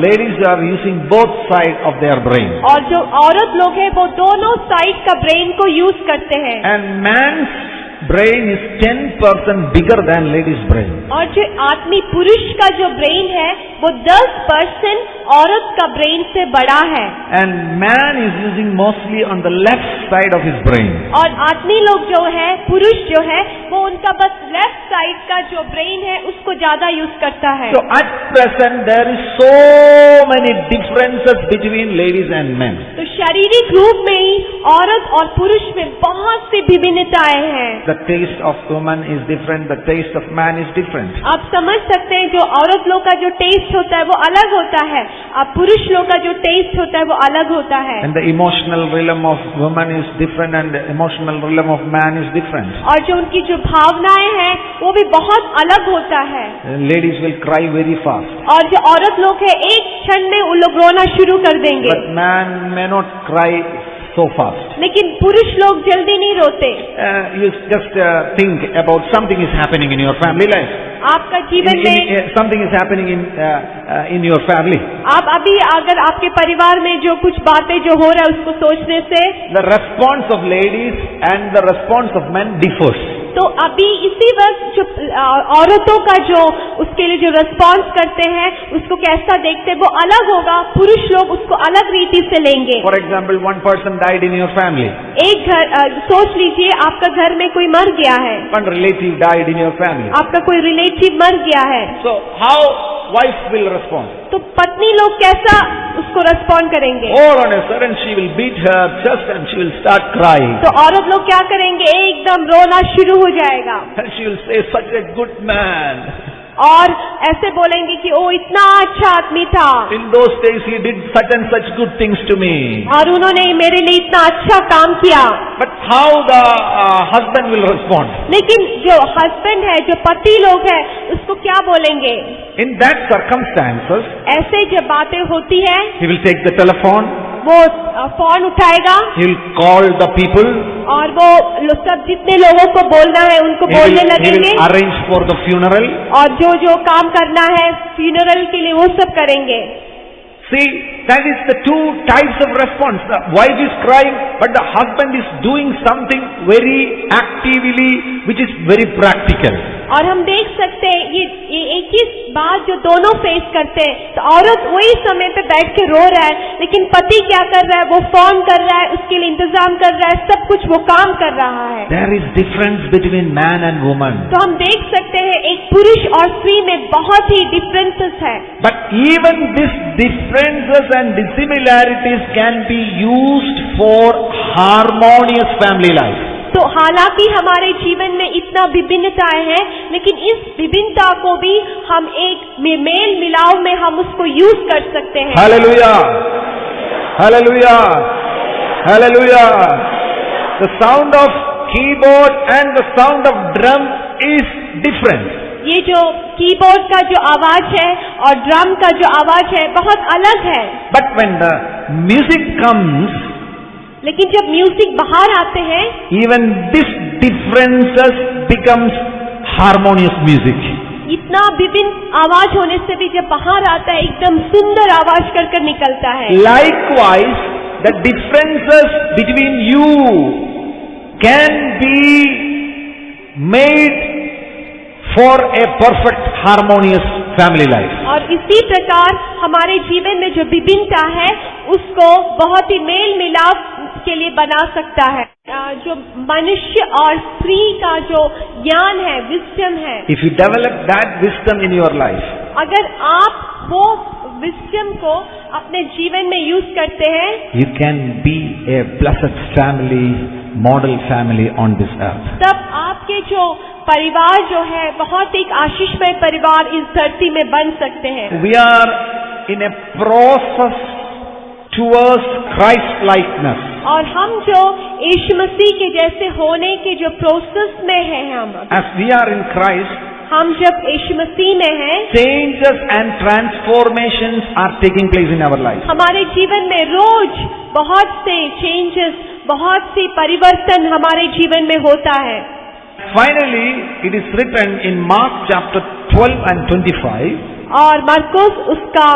ladies are using both sides of their brain. और जो औरत लोग हैं वो दोनों साइड का ब्रेन को यूज करते हैं। And man's brain is 10% bigger than ladies' brain. और जो आदमी पुरुष का जो ब्रेन है वो 10% औरत का ब्रेन से बड़ा है। And man is using mostly on the left side of his brain. और आदमी लोग जो है, पुरुष जो है, वो उनका बस लेफ्ट साइड का जो ब्रेन है उसको ज्यादा यूज करता है। So at present there is so many differences between ladies and men. तो शारीरिक रूप में ही औरत और पुरुष में बहुत सी विभिन्नताएं हैं। The taste of woman is different, the taste of man is different. आप समझ सकते हैं जो औरत लोग का जो टेस्ट होता है वो अलग होता है, अब पुरुष लोग का जो टेस्ट होता है वो अलग होता है। And the emotional realm of woman is different and the emotional realm of man is different. और जो उनकी जो भावनाएं हैं वो भी बहुत अलग होता है। Ladies will cry very fast. और जो औरत लोग है एक क्षण में उन लोग रोना शुरू कर देंगे। But man may not cry so fast. लेकिन पुरुष लोग जल्दी नहीं रोते। You just think about something is happening in your family life. आपका जीवन में something is happening in your family. आप अभी अगर आपके परिवार में जो कुछ बातें जो हो रहा है उसको सोचने से The response of ladies and the response of men differs. तो अभी इसी वक्त जो औरतों का जो उसके लिए जो रिस्पॉन्स करते हैं उसको कैसा देखते हैं वो अलग होगा, पुरुष लोग उसको अलग रीति से लेंगे। For example, one person died in your family. एक घर सोच लीजिए आपका घर में कोई मर गया है। One relative died in your family. आपका कोई रिलेटिव मर गया है। So how wife will respond? तो पत्नी लोग कैसा उसको रेस्पॉन्ड करेंगे? All on a sudden she will beat her chest and she will start crying. तो औरत लोग क्या करेंगे? एकदम रोना शुरू हो जाएगा। And she will say, such a good man. और ऐसे बोलेंगे कि ओ इतना अच्छा आदमी था। In those days he did such and such good things to me. और उन्होंने मेरे लिए इतना अच्छा काम किया। But how the husband will respond? लेकिन जो हस्बैंड है, जो पति लोग है, उसको क्या बोलेंगे? In that circumstances, ऐसे जब बातें होती है, he will take the telephone. वो फोन उठाएगा। He will call the people. और वो सब जितने लोगों को बोलना है उनको बोलने लगेंगे। He will arrange for the funeral. और जो जो काम करना है फ्यूनरल के लिए वो सब करेंगे। See, that is the two types of response. The wife is crying, but the husband is doing something very actively, which is very practical. और हम देख सकते हैं ये एक ही बात जो दोनों फेस करते हैं। तो औरत वही समय पे बैठ के रो रहा है, लेकिन पति क्या कर रहा है, वो फोन कर रहा है, उसके लिए इंतजाम कर रहा है, सब कुछ वो काम कर रहा है। There is difference between man and woman. तो हम देख सकते हैं एक पुरुष और स्त्री में बहुत ही डिफरेंसेस है। But even these differences and dissimilarities can be used for harmonious family life. तो हालांकि हमारे जीवन में इतना विभिन्नताएं हैं, लेकिन इस विभिन्नता को भी हम एक मेल मिलाव में हम उसको यूज कर सकते हैं। Hallelujah! Hallelujah! Hallelujah! The sound of keyboard and the sound of drum is different. ये जो कीबोर्ड का जो आवाज है और ड्रम का जो आवाज है बहुत अलग है। But when the music comes, लेकिन जब म्यूजिक बाहर आते हैं, even this differences becomes harmonious music. इतना विभिन्न आवाज होने से भी जब बाहर आता है एकदम सुंदर आवाज कर निकलता है। Likewise, the differences between you can be made for a perfect harmonious family life. और इसी प्रकार हमारे जीवन में जो विभिन्नता है उसको बहुत ही मेल मिलाप के लिए बना सकता है। जो मनुष्य और स्त्री का जो ज्ञान है, विस्डम है, If you develop that wisdom in your life, अगर आप वो विस्डम को अपने जीवन में यूज करते हैं, you can be a blessed family, model family on this earth. तब आपके जो परिवार जो है बहुत एक आशीषमय परिवार इस धरती में बन सकते हैं। We are in a process towards Christ likeness. और हम जो यीशु मसीह के जैसे होने के जो प्रोसेस में हैं, As we are in Christ, हम जब यीशु मसीह में हैं, changes and transformations are taking place in our life. हमारे जीवन में रोज बहुत से चेंजेस, बहुत सी परिवर्तन हमारे जीवन में होता है। Finally, it is written in Mark chapter 12 and 25. और मरकुस उसका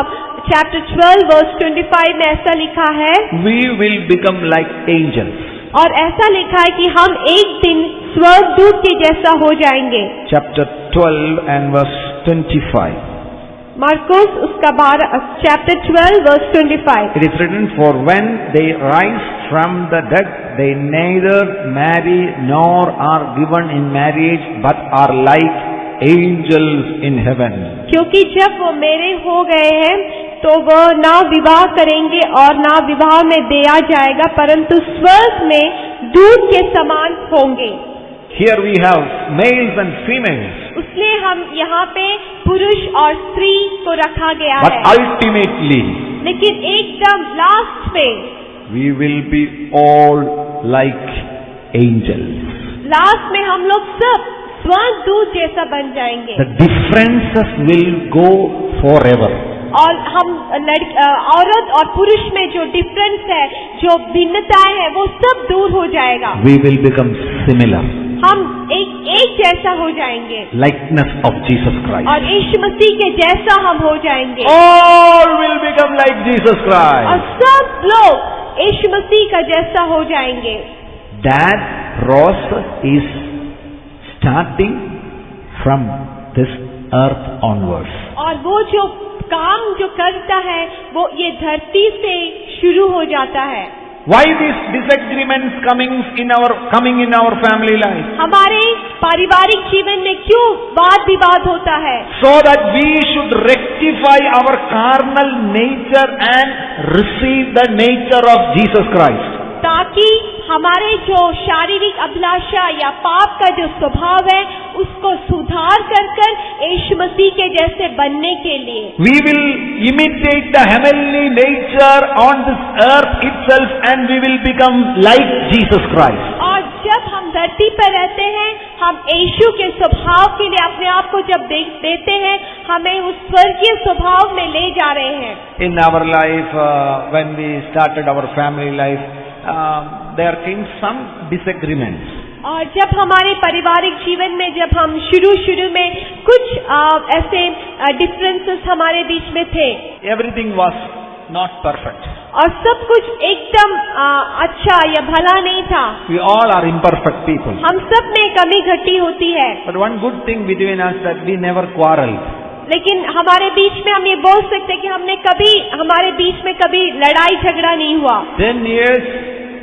चैप्टर 12 वर्स 25 में ऐसा लिखा है, We will become like angels. और ऐसा लिखा है कि हम एक दिन स्वर्गदूत के जैसा हो जाएंगे। Chapter 12 and verse 25. मरकुस उसका chapter 12 verse 25। It is written, For when they rise from the dead, they neither marry nor are given in marriage, but are like angels in heaven. क्योंकि जब वो मेरे हो गए हैं तो वह ना विवाह करेंगे और ना विवाह में दिया जाएगा, परंतु स्वर्ग में दूत के समान होंगे। Here we have males and females. इसलिए हम यहाँ पे पुरुष और स्त्री को रखा गया But है, ultimately, लेकिन एकदम लास्ट में we will be all like angels. Last में हम लोग सब स्वर्गदूत जैसा बन जाएंगे। The differences will go forever. और हम औरत और पुरुष में जो डिफरेंस है, जो भिन्नताएं हैं, वो सब दूर हो जाएगा। We will become similar. हम एक जैसा हो जाएंगे, Likeness of Jesus Christ. और यीशु मसीह के जैसा हम हो जाएंगे। All will become like Jesus और Christ. सब लोग यीशु मसीह का जैसा हो जाएंगे। That process is starting from this earth onwards. और वो जो काम जो करता है वो ये धरती से शुरू हो जाता है। Why these disagreements coming in our family life? हमारे पारिवारिक जीवन में क्यों वाद विवाद होता है? So that we should rectify our carnal nature and receive the nature of Jesus Christ. ताकि हमारे जो शारीरिक अभिलाषा या पाप का जो स्वभाव है उसको सुधार कर यीशु मसीह के जैसे बनने के लिए We will imitate the heavenly nature on this earth itself and we will become like Jesus Christ. और जब हम धरती पर रहते हैं, हम यीशु के स्वभाव के लिए अपने आप को जब देते हैं, हमें उस स्वर्गीय स्वभाव में ले जा रहे हैं। In our life, when we started our family life, there came some disagreements. और जब हमारे पारिवारिक जीवन में जब हम शुरू में कुछ ऐसे डिफरेंसेस हमारे बीच में थे, Everything was not perfect. और सब कुछ एकदम अच्छा या भला नहीं था। We all are imperfect people. हम सब में कमी घटी होती है, But one good thing between us that we never quarreled. लेकिन हमारे बीच में हम ये बोल सकते हैं कि हमारे बीच में कभी लड़ाई झगड़ा नहीं हुआ। 10 years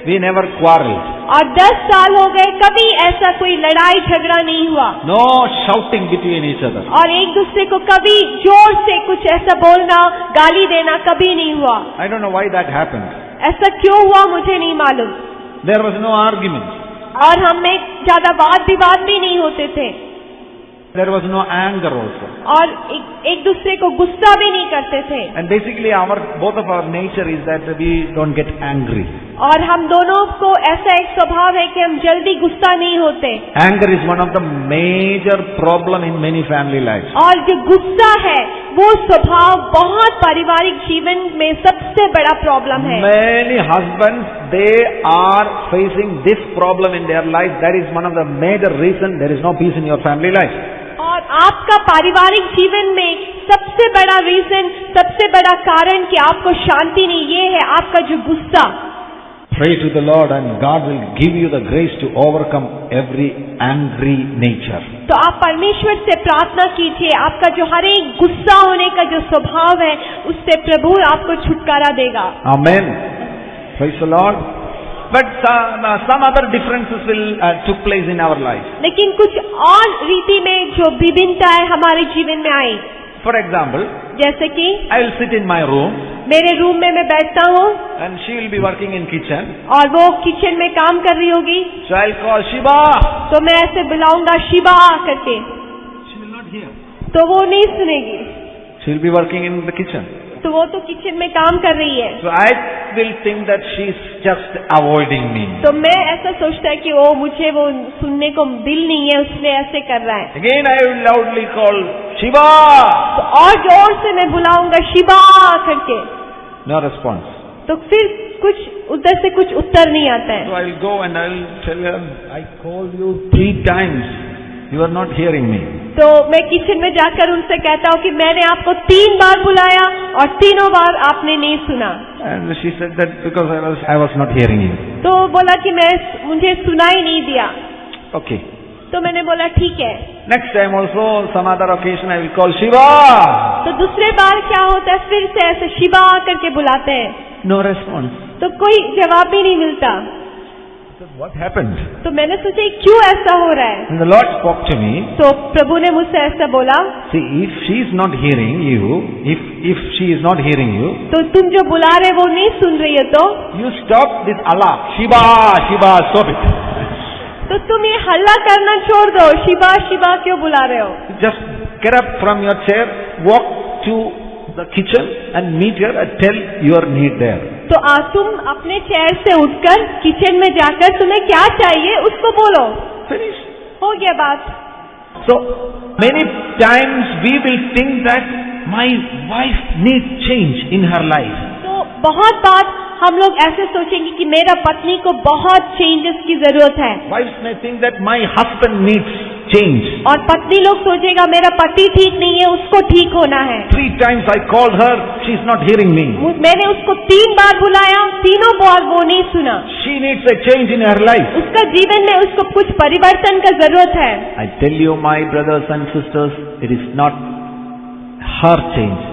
we never quarreled. और 10 साल हो गए, कभी ऐसा कोई लड़ाई झगड़ा नहीं हुआ। No shouting between each other. और एक दूसरे को कभी जोर से कुछ ऐसा बोलना, गाली देना कभी नहीं हुआ। I don't know why that happened. ऐसा क्यों हुआ मुझे नहीं मालूम। There was no argument. और हम में ज्यादा वाद विवाद भी नहीं होते थे। There was no anger also. और एक दूसरे को गुस्सा भी नहीं करते थे। And basically both of our nature is that we don't get angry. और हम दोनों को ऐसा एक स्वभाव है कि हम जल्दी गुस्सा नहीं होते। Anger is one of the major problem in many family lives. और जो गुस्सा है वो स्वभाव बहुत पारिवारिक जीवन में सबसे बड़ा प्रॉब्लम है। Many husbands, they are facing this problem in their life. That is one of the major reason there is no peace in your family life. और आपका पारिवारिक जीवन में सबसे बड़ा रीजन, सबसे बड़ा कारण कि आपको शांति नहीं, ये है आपका जो गुस्सा। Pray to the Lord and God will give you the grace to overcome every angry nature. तो आप परमेश्वर से प्रार्थना कीजिए, आपका जो हर एक गुस्सा होने का जो स्वभाव है उससे प्रभु आपको छुटकारा देगा। Amen. Praise the Lord. But some other differences will took place in our life. लेकिन कुछ और रीति में जो विभिन्नताएं हमारे जीवन में आई। For example, जैसे कि I will sit in my room मेरे रूम में मैं बैठता हूँ and she will be working in kitchen. और वो किचन में काम कर रही होगी, So I'll call Shiba. तो मैं ऐसे बुलाऊंगा शिबा करके, She will not hear. तो वो नहीं सुनेगी। She will be working in the kitchen. तो वो तो किचन में काम कर रही है। So I will think that she is just avoiding me. तो मैं ऐसा सोचता है कि मुझे वो सुनने को दिल नहीं है, उसने ऐसे कर रहा है। Again I will loudly call Shiba. तो और जोर से मैं बुलाऊंगा शिबा करके, No response. तो फिर कुछ उधर से कुछ उत्तर नहीं आता है। So I will go and I will tell her, I called you 3 times. You are not hearing me. तो मैं किचन में जाकर उनसे कहता हूँ कि मैंने आपको 3 बार बुलाया और तीनों बार आपने नहीं सुना। And she said that because I was not hearing you. तो बोला कि मुझे सुना ही नहीं दिया। Okay. तो मैंने बोला ठीक है। Next time also some other occasion I will call Shiva. तो दूसरे बार क्या होता है, फिर से ऐसे शिवा करके बुलाते हैं। No response. तो कोई जवाब भी नहीं मिलता। So what happened? तो मैंने सोचा क्यों ऐसा हो रहा है। And the Lord spoke to me. तो प्रभु ने मुझसे ऐसा बोला, See, if she is not hearing you, if she is not hearing you, तो तुम जो बुला रहे वो नहीं सुन रही हो, तो you stop this Allah. Shiva, Shiva, stop it. तो तुम ये हल्ला करना छोड़ दो, शिवा शिवा क्यों बुला रहे हो। Just get up from your chair, walk to the kitchen and meet her and tell your need there. तो तुम अपने चेयर से उठकर किचन में जाकर तुम्हें क्या चाहिए उसको बोलो। Finish. हो गया बात। So many times we will think that my wife needs change in her life. तो बहुत बार हम लोग ऐसे सोचेंगे कि मेरा पत्नी को बहुत चेंजेस की जरूरत है। Wives may think that my husband needs change. और पत्नी लोग सोचेगा मेरा पति ठीक नहीं है, उसको ठीक होना है। 3 times I called her, she is not hearing me. मैंने उसको 3 बार बुलाया, तीनों बार वो नहीं सुना। She needs a change in her life. उसका जीवन में उसको कुछ परिवर्तन का जरूरत है। I tell you, my brothers and sisters, it is not her change.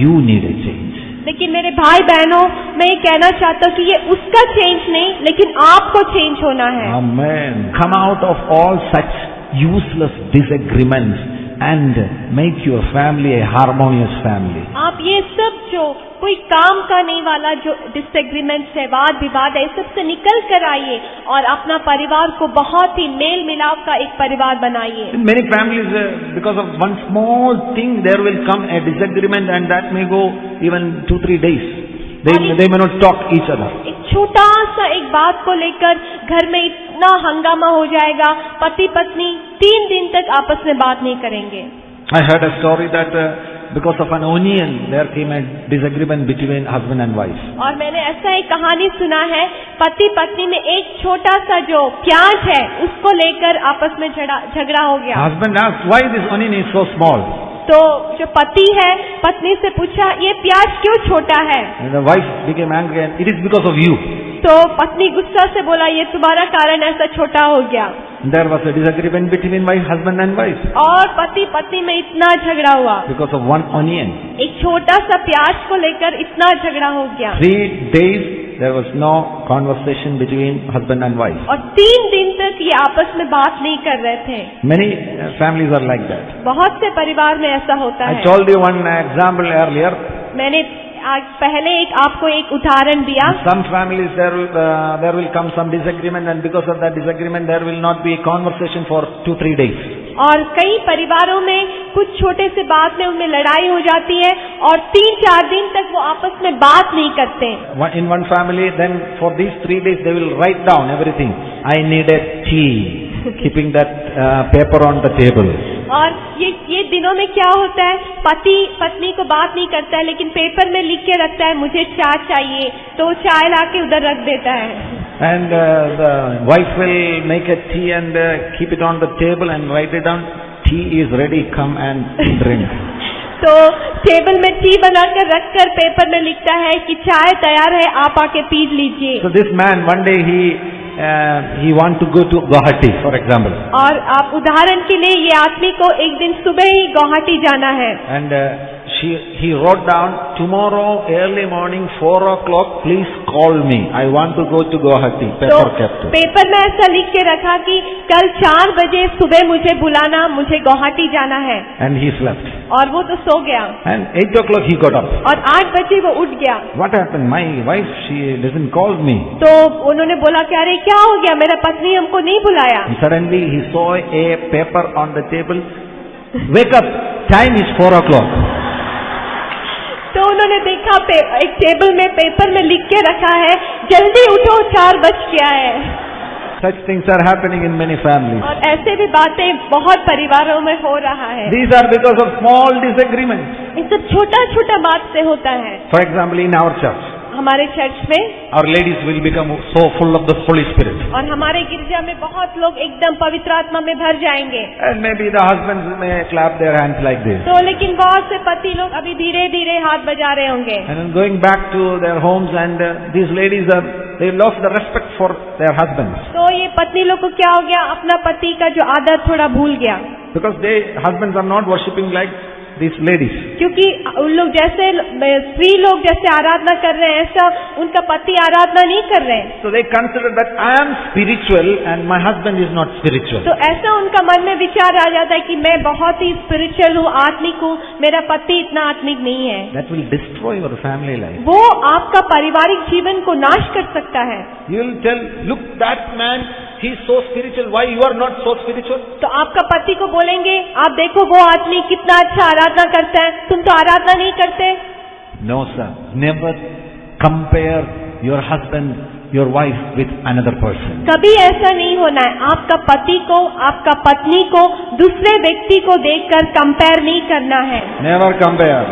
You need a change. लेकिन मेरे भाई बहनों, मैं ये कहना चाहता हूँ कि ये उसका चेंज नहीं, लेकिन आपको चेंज होना है। Amen. Come out of all such useless disagreements and make your family a harmonious family. आप ये सब जो कोई काम का नहीं वाला जो डिसएग्रीमेंट्स है, वाद विवाद है, सबसे निकल कर आइए और अपना परिवार को बहुत ही मेल मिलाप का एक परिवार बनाइए। In many families, because of one small thing, there will come a disagreement and that may go even 2-3 days. They may not talk each other. एक छोटा सा एक बात को लेकर घर में इतना हंगामा हो जाएगा, पति पत्नी 3 दिन तक आपस में बात नहीं करेंगे। I heard a story that because of an onion, there came a disagreement between husband and wife. और मैंने ऐसा एक कहानी सुना है, पति पत्नी में एक छोटा सा जो प्याज है उसको लेकर आपस में झगड़ा हो गया। Husband asked, why this onion is so small? तो जो पति है पत्नी से पूछा ये प्याज क्यों छोटा है? And the wife became angry and it is because of you. तो पत्नी गुस्सा से बोला ये तुम्हारा कारण ऐसा छोटा हो गया। There was a disagreement between husband and wife और पति पत्नी में इतना झगड़ा हुआ because of one onion. एक छोटा सा प्याज को लेकर इतना झगड़ा हो गया। 3 days there was no conversation between husband and wife. और 3 दिन तक ये आपस में बात नहीं कर रहे थे। Many families are like that. बहुत से परिवार में ऐसा होता I है। told you one example earlier. मैंने आज पहले आपको एक उदाहरण दिया। Some families there will come some disagreement and because of that disagreement there will not be a conversation for 2-3 days. और कई परिवारों में कुछ छोटे से बात में उनमें लड़ाई हो जाती है और 3-4 दिन तक वो आपस में बात नहीं करते। In one family, then for these 3 days they will write down everything. I need a tea, keeping that paper on the table. और ये दिनों में क्या होता है, पति पत्नी को बात नहीं करता है लेकिन पेपर में लिख के रखता है मुझे चाय चाहिए, तो चाय लाके उधर रख देता है। And the wife will make a tea and keep it on the table and write it down. Tea is ready, come and drink. तो टेबल में टी बनाकर रखकर पेपर में लिखता है कि चाय तैयार है, आप आके पी लीजिए। So this man one day he want to go to Guwahati, for example. और आप उदाहरण के लिए ये आदमी को एक दिन सुबह ही गुवाहाटी जाना है। And he wrote down, tomorrow early morning 4 o'clock please call me, I want to go to Guwahati. तो पेपर में ऐसा लिख के रखा कि कल 4 बजे सुबह मुझे बुलाना, मुझे गुवाहाटी जाना है। And he slept. और वो तो सो गया। And 8 o'clock he got up. और 8 बजे वो उठ गया। What happened? My wife, she doesn't call me. तो उन्होंने बोला कि अरे क्या हो गया, मेरा पत्नी हमको नहीं बुलाया। And suddenly he saw a paper on the table. Wake up, time is 4 o'clock. तो उन्होंने देखा एक टेबल में पेपर में लिख के रखा है जल्दी उठो 4 बज गया है। Such things are happening in many families. और ऐसे भी बातें बहुत परिवारों में हो रहा है। These are because of small disagreements. ये सब छोटा छोटा बात से होता है। For example, in our church, हमारे चर्च में our ladies will become so full of the Holy Spirit. और हमारे गिरजा में बहुत लोग एकदम पवित्र आत्मा में भर जाएंगे। And maybe the husbands may clap their hands like this. तो लेकिन बहुत से पति लोग अभी धीरे धीरे हाथ बजा रहे होंगे। And then going back to their homes and these ladies they lost the respect for their husbands. तो ये पत्नी लोग को क्या हो गया, अपना पति का जो आदर थोड़ा भूल गया। Because husbands are not worshipping like these ladies. क्योंकि उन लोग जैसे स्त्री लोग जैसे आराधना कर रहे हैं ऐसा उनका पति आराधना नहीं कर रहे हैं। So they consider that I am spiritual and my husband is not spiritual. तो ऐसा उनका मन में विचार आ जाता है कि मैं बहुत ही स्पिरिचुअल हूँ, आत्मिक हूँ, मेरा पति इतना आत्मिक नहीं है। That will destroy your family life. वो आपका पारिवारिक जीवन को नाश कर सकता है। You will tell, look that man, he is so spiritual. Why you are not so spiritual? तो आपका पति को बोलेंगे, आप देखो वो आदमी कितना अच्छा आराधना करता है, तुम तो आराधना नहीं करते। No sir, never compare your husband, your wife with another person. कभी ऐसा नहीं होना है, आपका पति को, आपका पत्नी को दूसरे व्यक्ति को देखकर कंपेयर नहीं करना है। Never compare.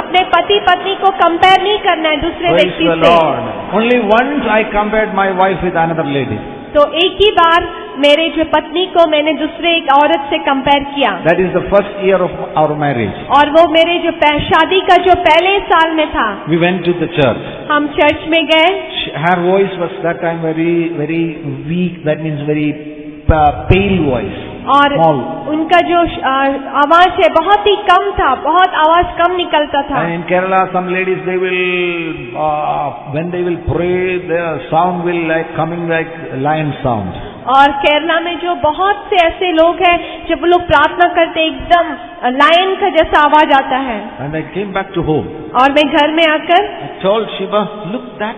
अपने पति पत्नी को कंपेयर नहीं करना है दूसरे Praise व्यक्ति the से। Lord. Only once I compared my wife with another lady. तो एक ही बार मेरे जो पत्नी को मैंने दूसरे एक औरत से कंपेयर किया। That is the first year of our marriage. और वो मेरे जो शादी का जो पहले साल में था। We went to the church. हम चर्च में गए। Her voice was that time very weak. That means very pale voice. और उनका जो आवाज है बहुत ही कम था, बहुत आवाज कम निकलता था। And in Kerala, some ladies they will when they will pray, their sound will like coming like lion sound. और केरला में जो बहुत से ऐसे लोग हैं जब वो लोग प्रार्थना करते एकदम लायन का जैसा आवाज आता है। And I came back to home. और मैं घर में आकर I told Shiva, look that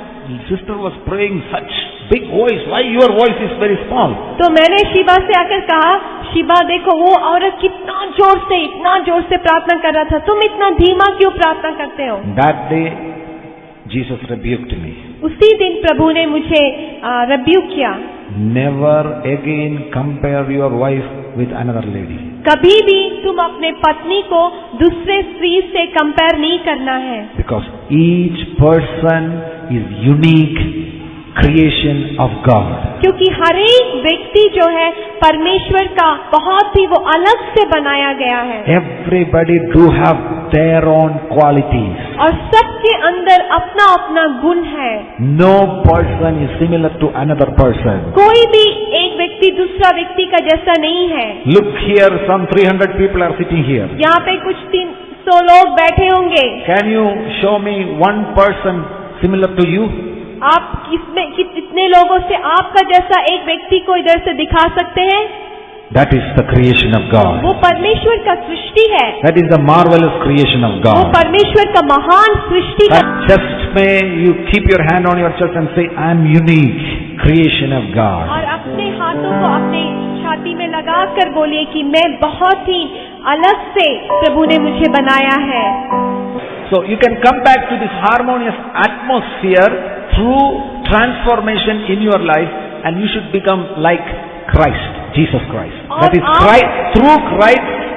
sister was praying such big voice. Why your voice is very small? तो मैंने शिवा से आकर कहा, शिवा देखो वो औरत कितना जोर से प्रार्थना कर रहा था, तुम इतना धीमा क्यों प्रार्थना करते हो? That day Jesus rebuked me. उसी दिन प्रभु ने मुझे रिब्यूक किया। Never again compare your wife with another lady. कभी भी तुम अपने पत्नी को दूसरे स्त्री से कंपेयर नहीं करना है। Because each person is unique creation of God. क्योंकि हर एक व्यक्ति जो है परमेश्वर का बहुत ही वो अलग से बनाया गया है Everybody do have their own qualities. और सबके अंदर अपना अपना गुण है. No person is similar to another person. कोई भी एक व्यक्ति दूसरा व्यक्ति का जैसा नहीं है. Look here, some 300 people are sitting here. यहाँ पे कुछ 300 लोग बैठे होंगे. Can you show me one person similar to you? आप कितने लोगों से आपका जैसा एक व्यक्ति को इधर से दिखा सकते हैं? That is the creation of God. वो परमेश्वर का सृष्टि है. That is the marvelous creation of वो God. परमेश्वर का महान सृष्टि है. Just may you keep your hand on your chest and say, I am unique, creation of God. और अपने हाथों को अपने छाती में लगाकर बोलिए कि मैं बहुत ही अलग से प्रभु ने मुझे बनाया है. So you can come back to this harmonious atmosphere through transformation in your life, and you should become like Christ, Jesus Christ. That is Christ. Through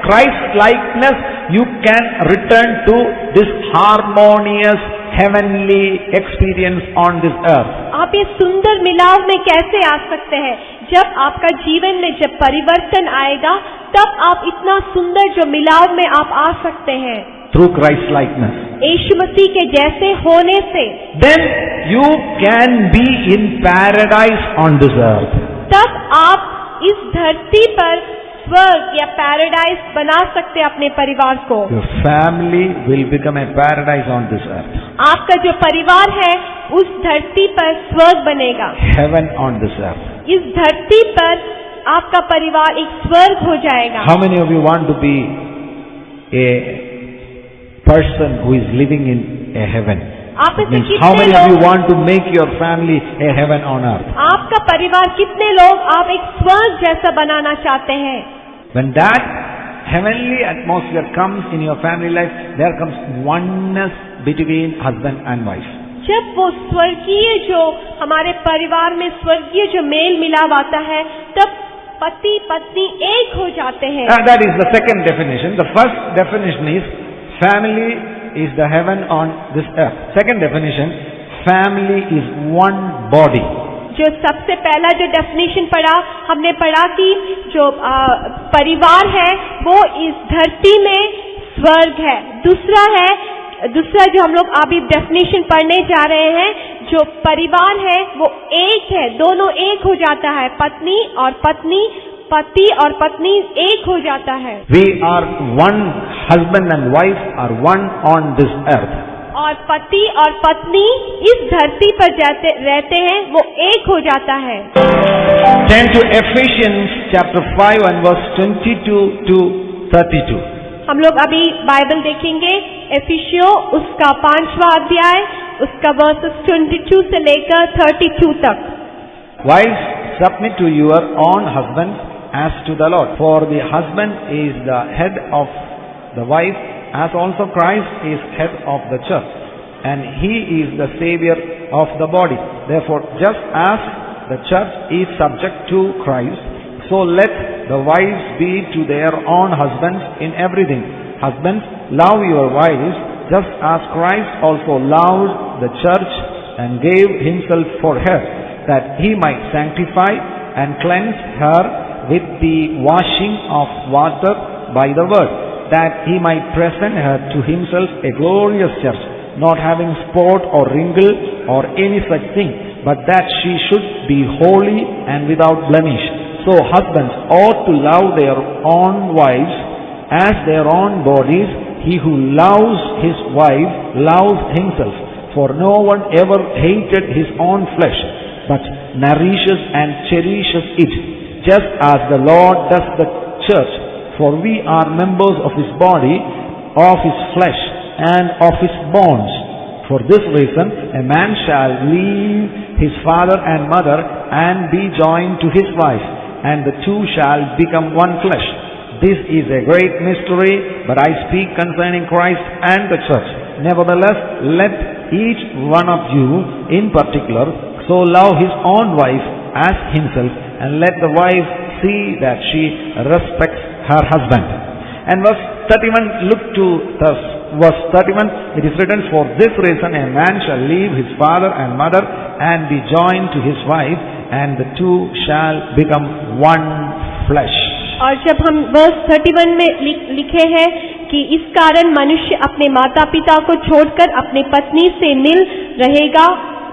Christ likeness, you can return to this harmonious heavenly experience on this earth. आप ये सुंदर मिलाव में कैसे आ सकते हैं? जब आपका जीवन में जब परिवर्तन आएगा, तब आप इतना सुंदर जो मिलाव में आप आ सकते हैं. Through Christ likeness. यीशु मसीह के जैसे होने से. Then you can be in paradise on this earth. तब आप इस धरती पर स्वर्ग या पैराडाइज बना सकते हैं अपने परिवार को. Your family will become a paradise on this earth. आपका जो परिवार है उस धरती पर स्वर्ग बनेगा. Heaven on this earth. इस धरती पर आपका परिवार एक स्वर्ग हो जाएगा. How many of you want to be a person who is living in a heaven? आप में से Means कितने how many of you लोग, want to make your family a heaven on earth? आपका परिवार कितने लोग आप एक स्वर्ग जैसा बनाना चाहते हैं? When that heavenly atmosphere comes in your family life, there comes oneness between husband and wife. जब वो स्वर्गीय जो हमारे परिवार में स्वर्गीय जो मेल मिलाप आता है, तब पति पत्नी एक हो जाते हैं. That is the second definition. The first definition is family is the heaven on this earth. Second definition, family is one body. जो सबसे पहला जो डेफिनेशन पढ़ा हमने पढ़ा कि जो परिवार है वो इस धरती में स्वर्ग है. दूसरा जो हम लोग अभी डेफिनेशन पढ़ने जा रहे हैं, जो परिवार है वो एक है, दोनों एक हो जाता है. पत्नी और पत्नी, पति और पत्नी एक हो जाता है. We are one, husband and wife are one on this earth. और पति और पत्नी इस धरती पर रहते हैं, वो एक हो जाता है. Turn to Ephesians chapter 5 and verse 22 to 32. हम लोग अभी बाइबल देखेंगे एफिसियों उसका 5वां अध्याय, उसका वर्सेस 22 से लेकर 32 तक. Wives, submit to your own husbands as to the Lord. For the husband is the head of the wife, as also Christ is head of the church, and he is the Savior of the body. Therefore, just as the church is subject to Christ, so let the wives be to their own husbands in everything. Husbands, love your wives, just as Christ also loved the church and gave himself for her, that he might sanctify and cleanse her with the washing of water by the word, that he might present her to himself a glorious church, not having spot or wrinkle or any such thing, but that she should be holy and without blemish. So husbands ought to love their own wives as their own bodies. He who loves his wife loves himself. For no one ever hated his own flesh, but nourishes and cherishes it, just as the Lord does the church. For we are members of his body, of his flesh, and of his bones. For this reason, a man shall leave his father and mother and be joined to his wife, and the two shall become one flesh. This is a great mystery, but I speak concerning Christ and the church. Nevertheless, let each one of you in particular so love his own wife as himself, and let the wife see that she respects her husband. And verse 31, look to the verse 31, it is written, "For this reason a man shall leave his father and mother and be joined to his wife, and the two shall become one flesh." और जब हम verse 31 में लिखे हैं कि इस कारण मनुष्य अपने माता पिता को छोड़कर अपनी पत्नी से मिल रहेगा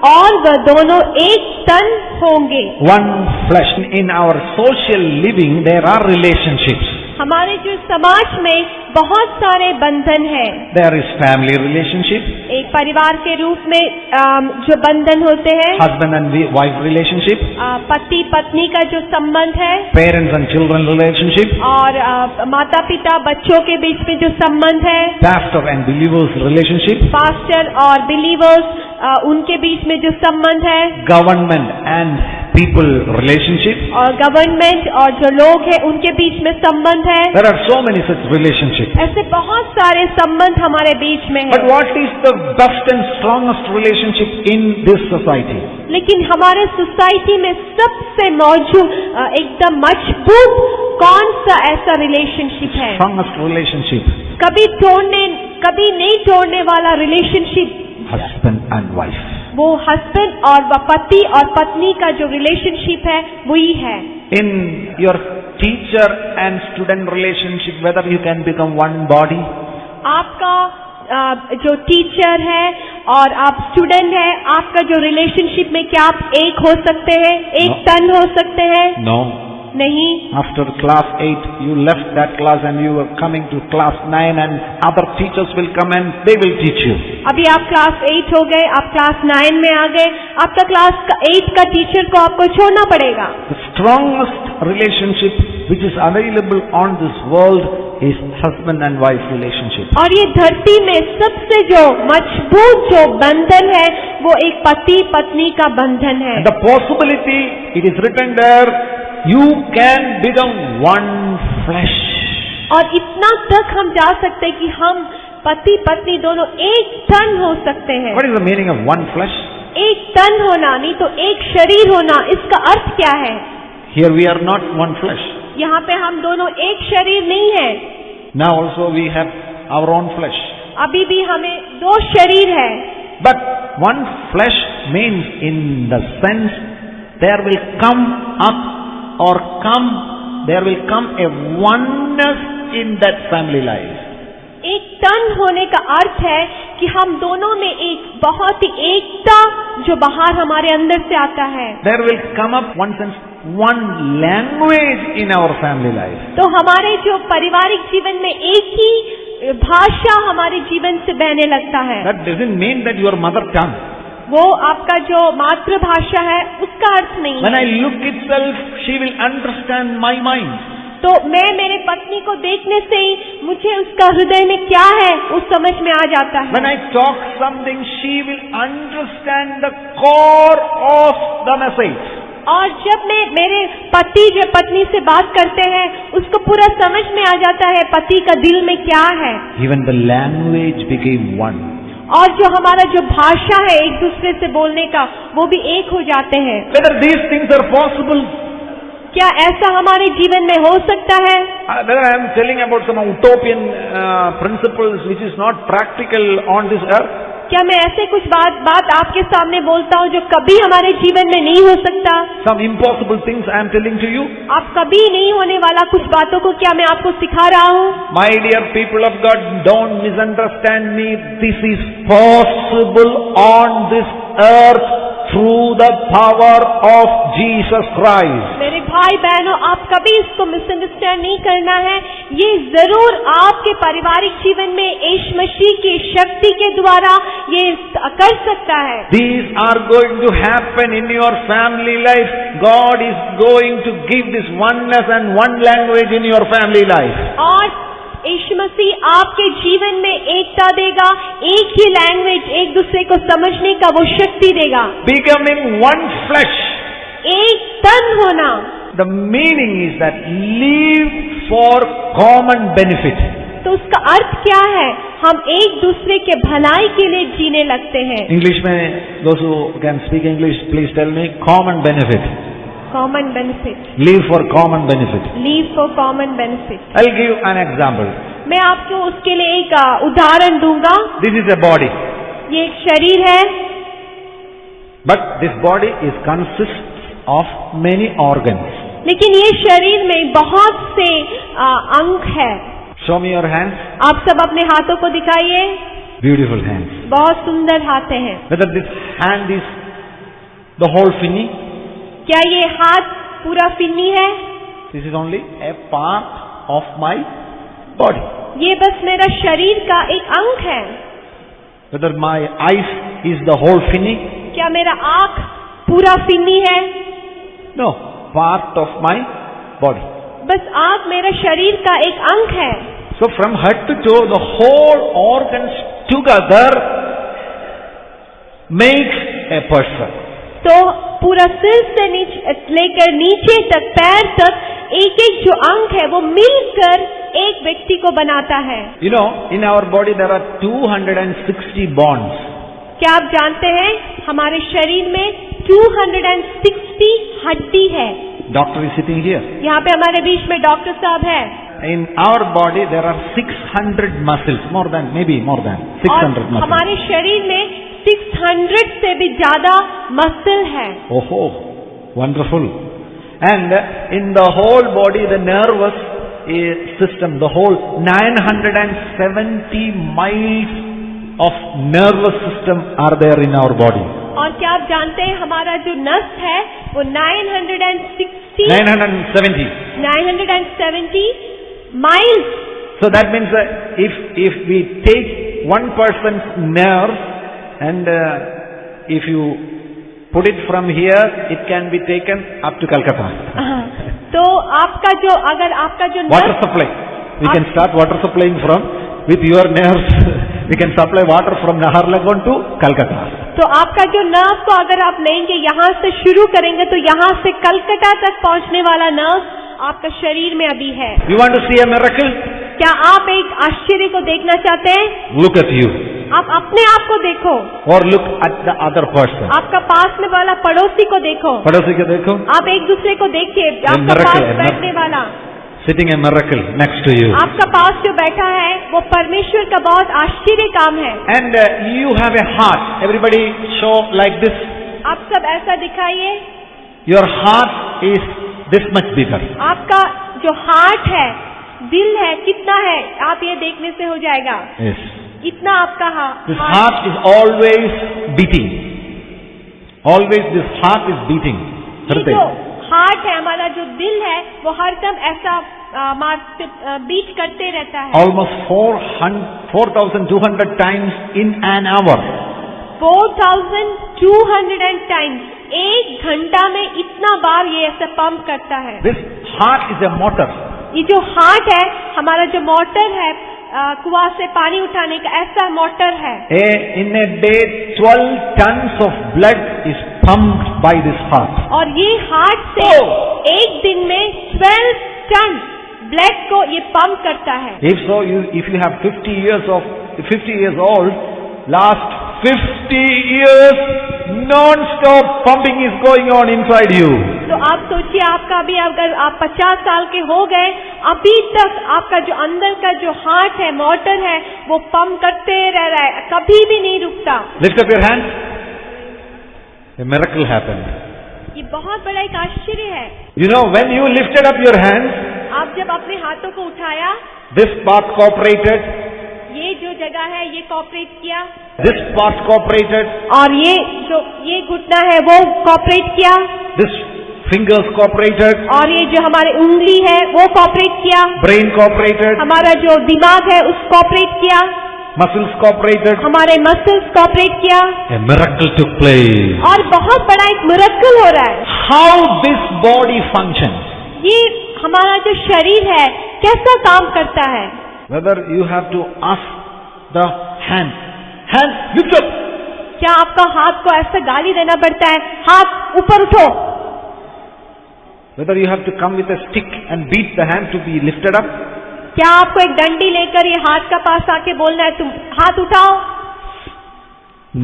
और वह दोनों एक तन होंगे. One flesh. In our social living there are relationships. हमारे जो समाज में बहुत सारे बंधन हैं. There is family relationship. एक परिवार के रूप में जो बंधन होते हैं. Husband and wife relationship. पति पत्नी का जो संबंध है. Parents and children relationship. और माता पिता बच्चों के बीच में जो संबंध है. Pastor and believers relationship. Pastor और बिलीवर्स उनके बीच में जो संबंध है. Government and people relationship. और गवर्नमेंट और जो लोग हैं उनके बीच में संबंध है. There are so many such relationships. ऐसे बहुत सारे संबंध हमारे बीच में But हैं. what is the best and strongest relationship in this society? लेकिन हमारे सोसाइटी में सबसे मौजूद एकदम मजबूत कौन सा ऐसा रिलेशनशिप है? Strongest relationship. कभी नहीं तोड़ने वाला रिलेशनशिप. Husband and wife. वो हस्बैंड और पति और पत्नी का जो रिलेशनशिप है वही है. In your teacher and student relationship, whether you can become one body. आपका जो टीचर है और आप स्टूडेंट है, आपका जो रिलेशनशिप में क्या आप एक हो सकते हैं, एक तन हो सकते हैं? No. नहीं. After class 8, you left that class and you were coming to class 9 and other teachers will come and they will teach you. अभी आप क्लास 8 हो गए, आप क्लास 9 में आ गए, आपका क्लास 8 का टीचर को आपको छोड़ना पड़ेगा. The strongest relationship which is available on this world is husband and wife relationship. और ये धरती में सबसे जो मजबूत जो बंधन है वो एक पति पत्नी का बंधन है. And the possibility, it is written there, you can become one flesh. और इतना तक हम जा सकते हैं कि हम पति पत्नी दोनों एक तन हो सकते हैं. What is the meaning of one flesh? एक तन होना, नहीं तो एक शरीर होना, इसका अर्थ क्या है? Here we are not one flesh. यहाँ पे हम दोनों एक शरीर नहीं है. Now also we have our own flesh. अभी भी हमें दो शरीर है. But one flesh means in the sense there will come up or there will come a oneness in that family life. एक तन होने का अर्थ है कि हम दोनों में एक बहुत ही एकता जो बाहर हमारे अंदर से आता है. There will come up one sense, one language in our family life. तो हमारे जो पारिवारिक जीवन में एक ही भाषा हमारे जीवन से बहने लगता है. That doesn't mean that your mother tongue. वो आपका जो मातृभाषा है उसका अर्थ नहीं When है. I look itself, she will understand my mind. तो मैं मेरे पत्नी को देखने से ही मुझे उसका हृदय में क्या है उस समझ में आ जाता है. When I talk something, she will understand the core of the message. और जब मैं मेरे पति जो पत्नी से बात करते हैं उसको पूरा समझ में आ जाता है पति का दिल में क्या है. Even the language became one. और जो हमारा जो भाषा है एक दूसरे से बोलने का वो भी एक हो जाते हैं. Whether these things are possible? क्या ऐसा हमारे जीवन में हो सकता है? Whether I am telling about some utopian principles which is not practical on this earth? क्या मैं ऐसे कुछ बात आपके सामने बोलता हूँ जो कभी हमारे जीवन में नहीं हो सकता? Some impossible things I am telling to you? आप कभी नहीं होने वाला कुछ बातों को क्या मैं आपको सिखा रहा हूँ? My dear people of God, don't misunderstand me. This is possible on this earth through the power of Jesus Christ. मेरे भाई बहनों, आप कभी इसको मिसअंडरस्टैंड नहीं करना है. ये जरूर आपके पारिवारिक जीवन में यीशु मसीह की शक्ति के द्वारा ये कर सकता है. These are going to happen in your family life. God is going to give this oneness and one language in your family life. और यीशु मसीह आपके जीवन में एकता देगा, एक ही लैंग्वेज, एक दूसरे को समझने का वो शक्ति देगा. Becoming one flesh. एक तन होना. The meaning is that live for common benefit. तो उसका अर्थ क्या है? हम एक दूसरे के भलाई के लिए जीने लगते हैं. English में, those who can speak English, please tell me, common benefit. Common benefit. Live for common benefit. Live for common benefit. I'll give an example. मैं आपको उसके लिए एक उदाहरण दूंगा। This is a body. ये एक शरीर है, But this body is consists of many organs. लेकिन ये शरीर में बहुत से अंग है। Show me your hands. आप सब अपने हाथों को दिखाइए। Beautiful hands. बहुत सुंदर हाथ हैं। Whether this hand is the whole finny, क्या ये हाथ पूरा फिन्नी है? this is only a part of my body. ये बस मेरा शरीर का एक अंग है। Whether my eyes is the whole finny, क्या मेरा आँख पूरा फिन्नी है? no, part of my body. बस आँख मेरा शरीर का एक अंग है। So from head to toe, the whole organs together makes a person. तो पूरा सिर से लेकर नीचे तक पैर तक एक एक जो अंग है वो मिलकर एक व्यक्ति को बनाता है। You know, in our body there are 260 bones. क्या आप जानते हैं हमारे शरीर में 260 हड्डी है। Doctor is sitting here. यहाँ पे हमारे बीच में डॉक्टर साहब है। In our body there are 600 muscles, more than 600 और muscles. हमारे शरीर में 600 से भी ज्यादा मसल है। Oh, wonderful. And in the whole body, the nervous system, the whole 970 miles of nervous system are there in our body. और क्या आप जानते हैं हमारा जो नस है वो 970 miles. So that means if we take one person's nerve and if you put it from here, it can be taken up to Calcutta. तो आपका जो अगर आपका जो Water supply, we can start water supplying from with your nerves. We can supply water from Naharlagun to Calcutta. तो आपका जो nerve को अगर आप लेंगे यहाँ से शुरू करेंगे तो यहाँ से कलकत्ता तक पहुँचने वाला नर्व आपका शरीर में अभी है। You want to see a miracle? क्या आप एक आश्चर्य को देखना चाहते हैं? Look at you. आप अपने आप को देखो Or look at the other person. आपका पास में वाला पड़ोसी को देखो। पड़ोसी को देखो. आप एक दूसरे को देखिए। आपका miracle, पास बैठने वाला sitting a miracle next to you. आपका पास जो बैठा है वो परमेश्वर का बहुत आश्चर्य काम है। And you have a heart. Everybody show like this. आप सब ऐसा दिखाइए। Your heart is this much bigger. आपका जो हार्ट है, दिल है, कितना है आप ये देखने से हो जाएगा। Yes. इतना आपका This heart is always beating. Always this heart is beating. ये जो हार्ट है, हमारा जो दिल है वो हरदम ऐसा बीट करते रहता है। Almost 4,200 times in an hour. 4,200 times एक घंटा में इतना बार ये ऐसा पंप करता है। This heart is a motor. ये जो हार्ट है हमारा जो मोटर है कुआं से पानी उठाने का ऐसा मोटर है। In a day 12 tons of blood is pumped by this heart. और ये हार्ट से एक दिन में 12 टन ब्लड को ये पंप करता है। If so, if you have 50 years old, last 50 years non-stop pumping is going on inside you. तो आप सोचिए आपका अभी अगर आप 50 साल के हो गए अभी तक आपका जो अंदर का जो हार्ट है मोटर है वो पंप करते रह रहा है, कभी भी नहीं रुकता। Lift up your hands. A miracle happened. ये बहुत बड़ा एक आश्चर्य है। You know, when you lifted up your hands, आप जब अपने हाथों को उठाया, this part cooperated, ये जो जगह है ये कोऑपरेट किया, this part cooperated, और ये जो ये घुटना है वो कोऑपरेट किया, this fingers cooperated, और ये जो हमारी उंगली है वो कोऑपरेट किया, brain cooperated, हमारा जो दिमाग है उस कोऑपरेट किया, muscles cooperated, हमारे मसल्स कोऑपरेट किया। a miracle took place. और बहुत बड़ा एक मिरेकल हो रहा है। How this body functions? ये हमारा जो शरीर है कैसा काम करता है? Whether you have to ask the hand, lift up. क्या आपका हाथ को ऐसा गाली देना पड़ता है, हाथ ऊपर उठो? Whether you have to come with a stick and beat the hand to be lifted up? क्या आपको एक डंडी लेकर ये हाथ का पास आके बोलना है तुम हाथ उठाओ?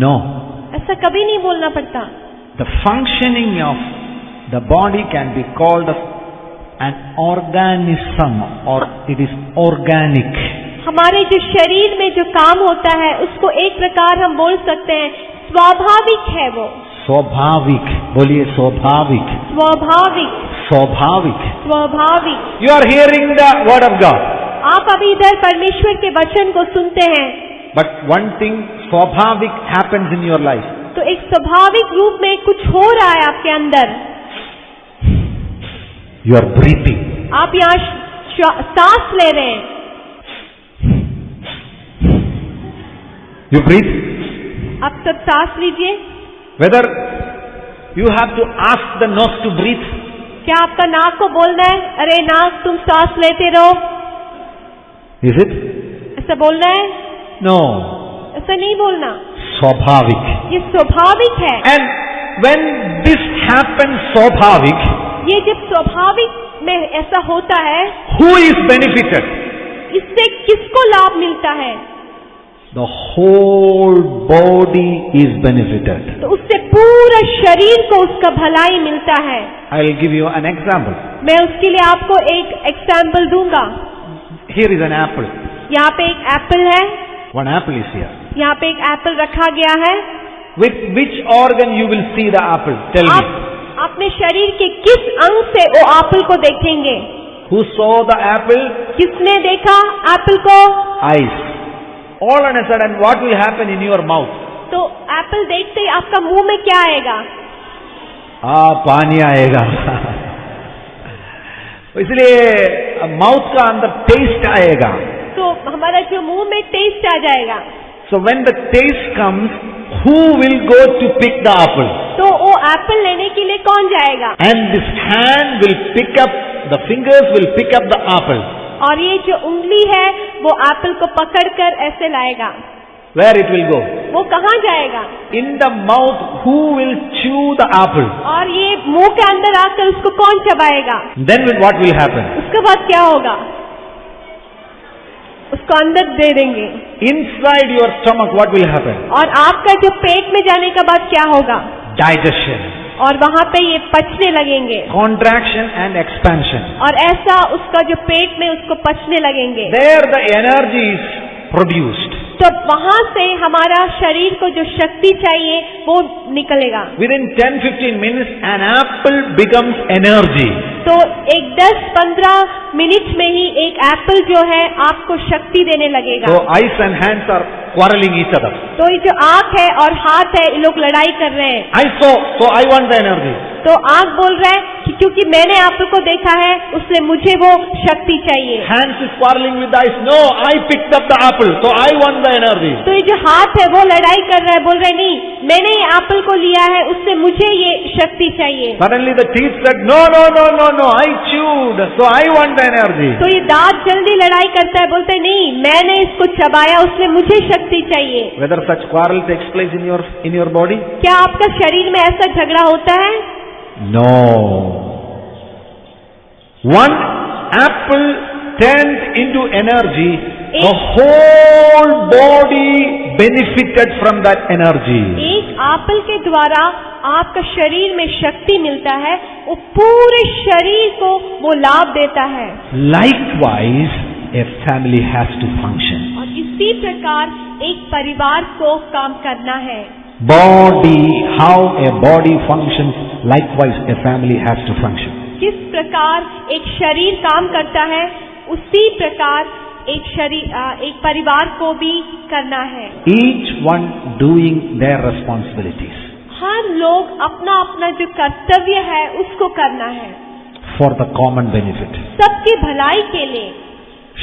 No. ऐसा कभी नहीं बोलना पड़ता। The functioning of the body can be called as an organism, or it is organic. हमारे जो शरीर में जो काम होता है उसको एक प्रकार हम बोल सकते हैं स्वाभाविक है वो। स्वाभाविक, बोलिए स्वाभाविक। स्वाभाविक, स्वाभाविक। स्वाभाविक। You are hearing the word of God. आप अभी इधर परमेश्वर के वचन को सुनते हैं, But one thing स्वाभाविक happens in your life. तो एक स्वाभाविक रूप में कुछ हो रहा है आपके अंदर। You are breathing. आप यहाँ सांस ले रहे हैं। You breathe. आप सब सांस लीजिए। Whether you have to ask the nose to breathe. क्या आपका नाक को बोलना है, अरे नाक तुम सांस लेते रहो, Is it? ऐसा बोलना है? No. ऐसा नहीं बोलना, स्वाभाविक. ये स्वाभाविक है। And when this happens स्वाभाविक, ये जब स्वाभाविक में ऐसा होता है, who is benefited? इससे किसको लाभ मिलता है? The whole body is benefited. तो उससे पूरा शरीर को उसका भलाई मिलता है। I will give you an example. मैं उसके लिए आपको एक एग्जाम्पल दूंगा। Here is an apple. यहाँ पे एक एप्पल है, One apple is here. यहाँ पे एक एप्पल रखा गया है। With which organ you will see the apple? Tell me. आप अपने शरीर के किस अंग से वो एप्पल को देखेंगे? Who saw the apple? किसने देखा एप्पल को? Eyes. All on a sudden, what will happen in your mouth? तो एप्पल देखते ही आपका मुंह में क्या आएगा? पानी आएगा। इसलिए माउथ का अंदर टेस्ट आएगा। तो हमारा जो मुंह में टेस्ट आ जाएगा। So when the taste comes, who will go to pick the apple? तो वो एप्पल लेने के लिए कौन जाएगा? And this hand will pick up, the fingers will pick up the apple. और ये जो उंगली है वो एप्पल को पकड़कर ऐसे लाएगा। Where it will go? वो कहाँ जाएगा? In the mouth, who will chew the apple? और ये मुंह के अंदर आकर उसको कौन चबाएगा? Then what will happen? उसके बाद क्या होगा? उसको अंदर दे देंगे। Inside your stomach, what will happen? और आपका जो पेट में जाने के बाद क्या होगा? Digestion. और वहाँ पे ये पचने लगेंगे। Contraction and expansion. और ऐसा उसका जो पेट में उसको पचने लगेंगे। There the energy is produced. तो वहाँ से हमारा शरीर को जो शक्ति चाहिए वो निकलेगा। Within 10-15 minutes, an apple becomes energy. तो एक 10-15 मिनट में ही एक एप्पल जो है आपको शक्ति देने लगेगा। So eyes and hands are quarreling each other. तो ये जो आँख है और हाथ है, ये लोग लड़ाई कर रहे हैं। I saw, so I want the energy. तो आँख बोल रहा है कि क्योंकि मैंने एप्पल को देखा है, उससे मुझे वो शक्ति चाहिए। Hands is quarreling with the eyes. No, I picked up the apple, so I want the energy. तो ये जो हाथ है वो लड़ाई कर रहा है, बोल रहा है नहीं, मैंने ये एप्पल को लिया है, उससे मुझे ये शक्ति चाहिए। Suddenly the teeth said, no, no, no, no, no, I chewed, so I want the energy. तो ये दांत जल्दी लड़ाई करता है, बोलता है नहीं, मैंने इसको चबाया, उसमें मुझे शक्ति चाहिए। Whether such quarrel takes place in your body? क्या आपका शरीर में ऐसा झगड़ा होता है? No. One apple turned into energy, the whole body benefited from that energy. एक एप्पल के द्वारा आपका शरीर में शक्ति मिलता है, वो पूरे शरीर को वो लाभ देता है। Likewise, a family has to function. और इसी प्रकार एक परिवार को काम करना है। Body, how a body functions, likewise a family has to function. किस प्रकार एक शरीर काम करता है, उसी प्रकार एक परिवार को भी करना है। Each one doing their responsibilities. हर लोग अपना अपना जो कर्तव्य है उसको करना है। For the common benefit. सबकी भलाई के लिए।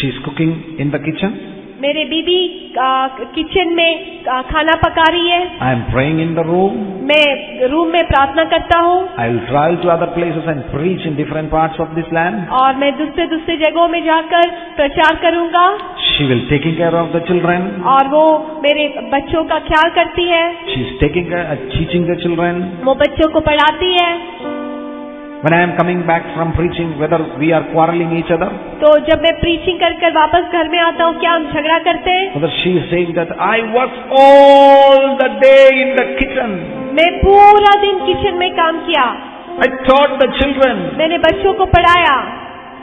She is cooking in the kitchen. मेरे बीबी किचन में खाना पका रही है। I am praying in the room. मैं रूम में प्रार्थना करता हूँ। I will travel to other places and preach in different parts of this land. और मैं दूसरे जगहों में जाकर प्रचार करूँगा। She will taking care of the children. और वो मेरे बच्चों का ख्याल करती है। She is teaching the children. वो बच्चों को पढ़ाती है। When I am coming back from preaching, whether we are quarreling each other? तो जब मैं प्रीचिंग कर वापस घर में आता हूँ, क्या हम झगड़ा करते हैं? Whether she is saying that I worked all the day in the kitchen. मैं पूरा दिन किचन में काम किया। I taught the children. मैंने बच्चों को पढ़ाया।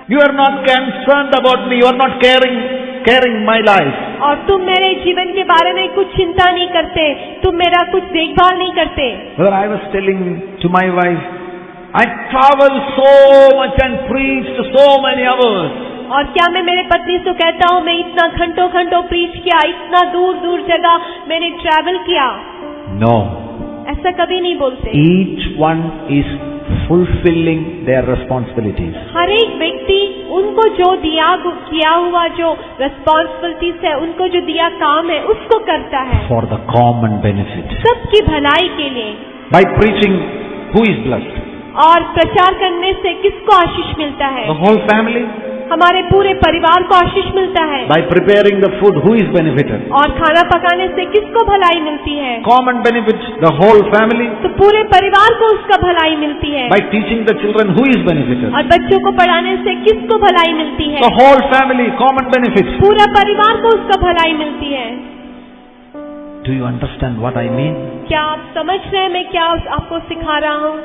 You are not concerned about me. You are not caring. caring my life. और तुम मेरे जीवन के बारे में कुछ चिंता नहीं करते, तुम मेरा कुछ देखभाल नहीं करते। Whether I was telling to my wife, I traveled so much and preached so many hours. और क्या मैं मेरे पत्नी से कहता हूँ मैं इतना घंटों घंटों प्रीच किया, इतना दूर दूर जगह मैंने ट्रैवल किया? No. ऐसा कभी नहीं बोलते। Each one is fulfilling their responsibilities. हर एक व्यक्ति उनको जो किया हुआ जो रिस्पॉन्सिबिलिटीज है, उनको जो दिया काम है, उसको करता है For the common benefit. सबकी भलाई के लिए। By preaching, who is blessed? और प्रचार करने से किसको आशीष मिलता है? The whole family. हमारे पूरे परिवार को आशीष मिलता है। By preparing the food, who is benefited? और खाना पकाने से किसको भलाई मिलती है? Common benefit, the whole family. तो पूरे परिवार को उसका भलाई मिलती है। By teaching the children, who is benefited? और बच्चों को पढ़ाने से किसको भलाई मिलती है? The whole family, common benefit. पूरा परिवार को उसका भलाई मिलती है। Do you understand what I mean? क्या आप समझ रहे हैं मैं क्या आपको सिखा रहा हूँ?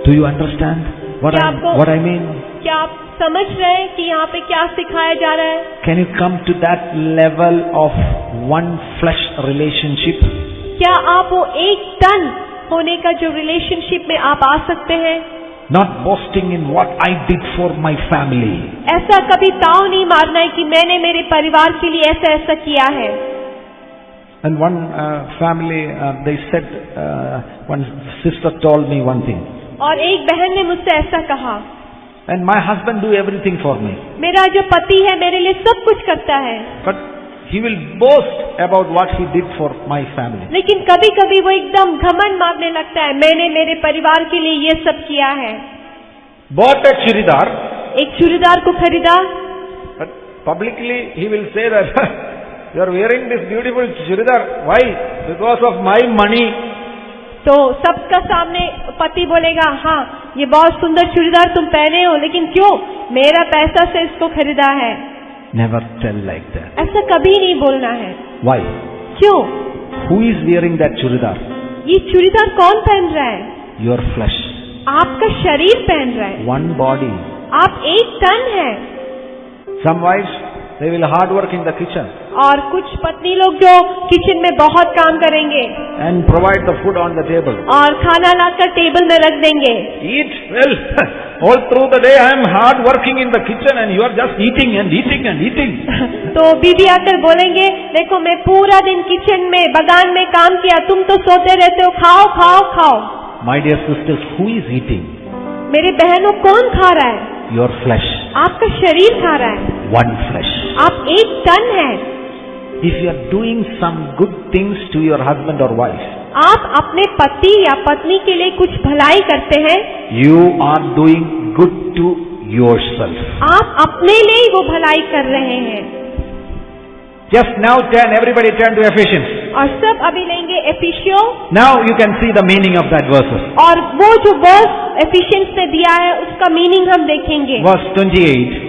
Do you understand what I mean? क्या आप समझ रहे हैं कि यहाँ पे क्या सिखाया जा रहा है? Can you come to that level of one flesh relationship? क्या आप वो एक तन होने का जो रिलेशनशिप में आप आ सकते हैं? Not boasting in what I did for my family. ऐसा कभी ताव नहीं मारना है कि मैंने मेरे परिवार के लिए ऐसा ऐसा किया है। And one family, they said, one sister told me one thing. और एक बहन ने मुझसे ऐसा कहा, And my husband do everything for me. मेरा जो पति है मेरे लिए सब कुछ करता है, But he will boast about what he did for my family. लेकिन कभी कभी वो एकदम घमंड मारने लगता है, मैंने मेरे परिवार के लिए ये सब किया है। Bought a churidar, एक चूड़ीदार को खरीदा, but publicly he will say that you are wearing this beautiful churidar. Why? Because of my money. तो सबका सामने पति बोलेगा, हाँ ये बहुत सुंदर चूड़ीदार तुम पहने हो, लेकिन क्यों? मेरा पैसा से इसको खरीदा है। Never tell like that. ऐसा कभी नहीं बोलना है। Why? क्यों? Who is wearing that churidar? ये चूड़ीदार कौन पहन रहा है? Your flesh. आपका शरीर पहन रहा है। One body. आप एक तन है। Some wives, they will hard work in the kitchen. और कुछ पत्नी लोग जो किचन में बहुत काम करेंगे And provide the food on the table. और खाना लाकर टेबल में रख देंगे। Eat well. All through the day I am hard working in the kitchen and you are just eating and eating and eating. तो बीवी आकर बोलेंगे, देखो मैं पूरा दिन किचन में बगान में काम किया, तुम तो सोते रहते हो, खाओ खाओ खाओ। My dear sisters, who is eating? मेरी बहनों कौन खा रहा है? Your flesh. आपका शरीर खा रहा है। One flesh. आप एक तन है। If you are doing some good things to your husband or wife, आप अपने पति या पत्नी के लिए कुछ भलाई करते हैं, you are doing good to yourself. आप अपने लिए वो भलाई कर रहे हैं। Just now everybody turn to Ephesians. और सब अभी लेंगे एफिशियो। Now you can see the meaning of that verses. और वो जो वर्स एफिशियंस ने दिया है उसका मीनिंग हम देखेंगे। Verse 28.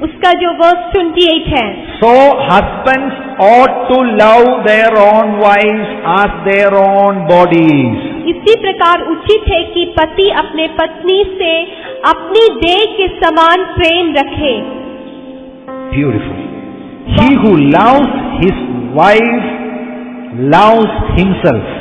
उसका जो वर्स 28 है, So husbands ought to love their own wives as their own bodies. इसी प्रकार उचित है कि पति अपने पत्नी से अपनी देह के समान प्रेम रखे। Beautiful. He who loves his wife loves himself.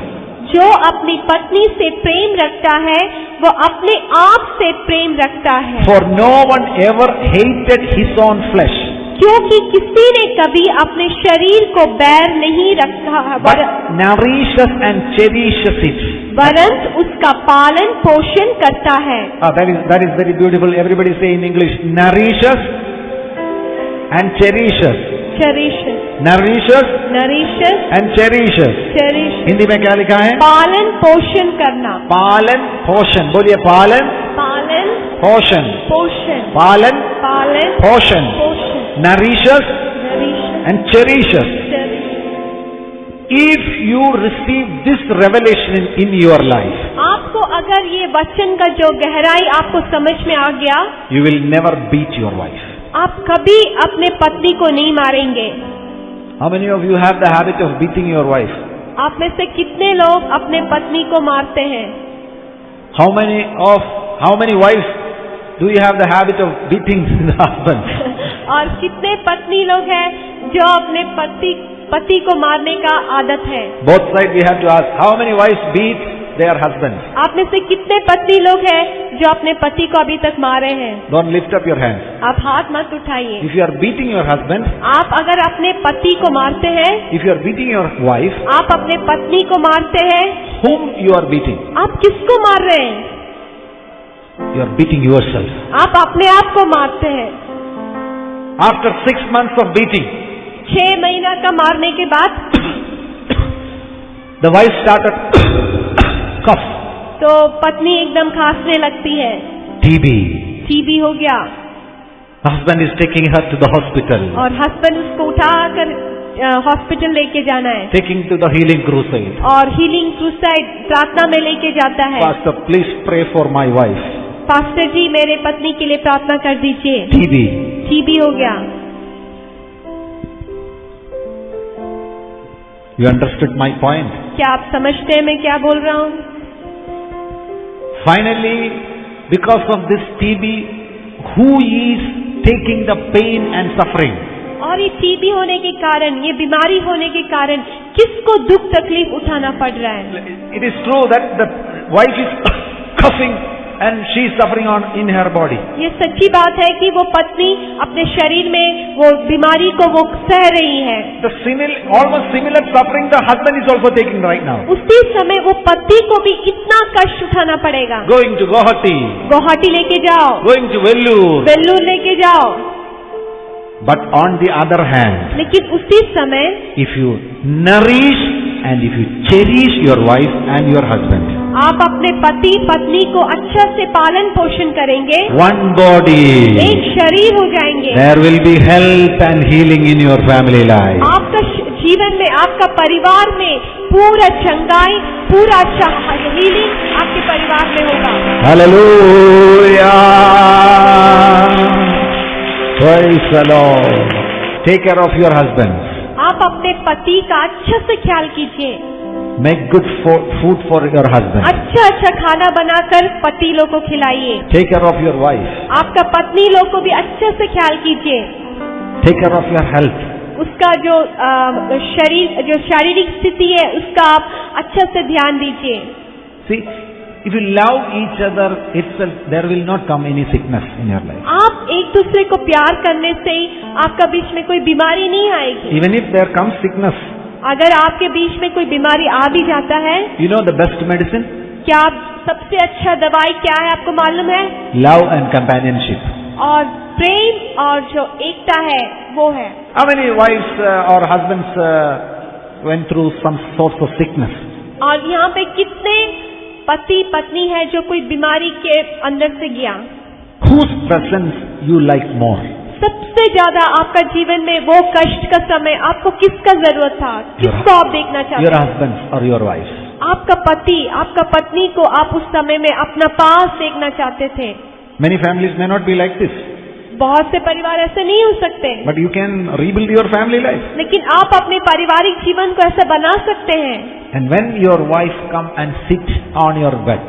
जो अपनी पत्नी से प्रेम रखता है वो अपने आप से प्रेम रखता है। For no one ever hated his own flesh, क्योंकि किसी ने कभी अपने शरीर को बैर नहीं रखा, but nourishes and cherishes it. वरन उसका पालन पोषण करता है। That is very beautiful. Everybody say in English, nourishes and cherishes. cherishes, nourishes nourishes and cherishes. cherish, Hindi में क्या लिखा है? पालन पोषण करना। पालन पोषण, बोलिए पालन पालन पोषण, पोषण, पालन पालन पोषण, पोषण, nourishes nourishes, and cherishes. cherish। If you receive this revelation in your life, आपको अगर ये वचन का जो गहराई आपको समझ में आ गया, you will never beat your wife. आप कभी अपने पत्नी को नहीं मारेंगे। How many of you have the habit of beating your wife? आप में से कितने लोग अपने पत्नी को मारते हैं? How many wives Do you have the habit of beating the husband? और कितने पत्नी लोग हैं जो अपने पति को मारने का आदत है? Both sides we have to ask, how many wives beat their husbands? आप में से कितने पत्नी लोग हैं जो अपने पति को अभी तक मारे हैं? Don't lift up your hands. आप हाथ मत उठाइए। If you are beating your husband, आप अगर अपने पति को मारते हैं, if you are beating your wife, आप अपने पत्नी को मारते हैं, whom you are beating? आप किसको मार रहे हैं? You are beating yourself. आप अपने आप को मारते हैं। After 6 months of beating, 6 महीना का मारने के बाद the wife started cough. तो पत्नी एकदम खांसने लगती है। TB हो गया। Husband is taking her to the hospital. और हस्बैंड उसको उठाकर हॉस्पिटल लेके जाना है। Taking to the healing crusade. और हीलिंग क्रूसाइड प्रार्थना में लेके जाता है। Pastor, please pray for my wife. Pastor ji मेरे पत्नी के लिए प्रार्थना कर दीजिए। TB हो गया। You understood my point? क्या आप समझते हैं मैं क्या बोल रहा हूँ? Finally, because of this TB, who is taking the pain and suffering? और ये टीबी होने के कारण, ये बीमारी होने के कारण किसको दुख तकलीफ उठाना पड़ रहा है? It is true that the wife is coughing and she is suffering in her body. ये सच्ची बात है कि वो पत्नी अपने शरीर में वो बीमारी को वो सह रही है। The almost similar suffering the husband is also taking right now. उसी समय वो पति को भी इतना कष्ट उठाना पड़ेगा। Going to गुवाहाटी लेके जाओ, going to वेल्लूर लेके जाओ। But on the other hand, लेकिन उसी समय if you nourish and if you cherish your wife and your husband, आप अपने पति पत्नी को अच्छा से पालन पोषण करेंगे, one body, एक शरीर हो जाएंगे। there will be health and healing in your family life. आपका जीवन में, आपका परिवार में पूरा चंगाई, पूरा हीलिंग आपके परिवार में होगा। Hallelujah! Praise the Lord. Take care of your husband. आप अपने पति का अच्छा से ख्याल कीजिए। Make good food for your husband. अच्छा खाना बनाकर पति लोग को खिलाइए। Take care of your wife. आपका पत्नी लोग को भी अच्छे से ख्याल कीजिए। Take care of your health. उसका जो शारीरिक स्थिति है उसका आप अच्छा से ध्यान दीजिए। See, if you love each other itself, there will not come any sickness in your life. आप एक दूसरे को प्यार करने से आपका बीच में कोई बीमारी नहीं आएगी। Even if there comes sickness, अगर आपके बीच में कोई बीमारी आ भी जाता है, you know the best medicine? क्या आप सबसे अच्छा दवाई क्या है आपको मालूम है? Love and companionship. और प्रेम और जो एकता है वो है। How many wives or husbands went through some sorts of sickness? और यहाँ पे कितने पति पत्नी है जो कोई बीमारी के अंदर से गया? Whose presence you like more? सबसे ज्यादा आपका जीवन में वो कष्ट का समय आपको किसका जरूरत था? किसको आप देखना चाहते? Your husband or your wife. आपका पति, आपका पत्नी को आप उस समय में अपना पास देखना चाहते थे। Many families may not be like this. बहुत से परिवार ऐसे नहीं हो सकते। But you can rebuild your family life. लेकिन आप अपने पारिवारिक जीवन को ऐसा बना सकते हैं। And when your wife come and sit on your bed,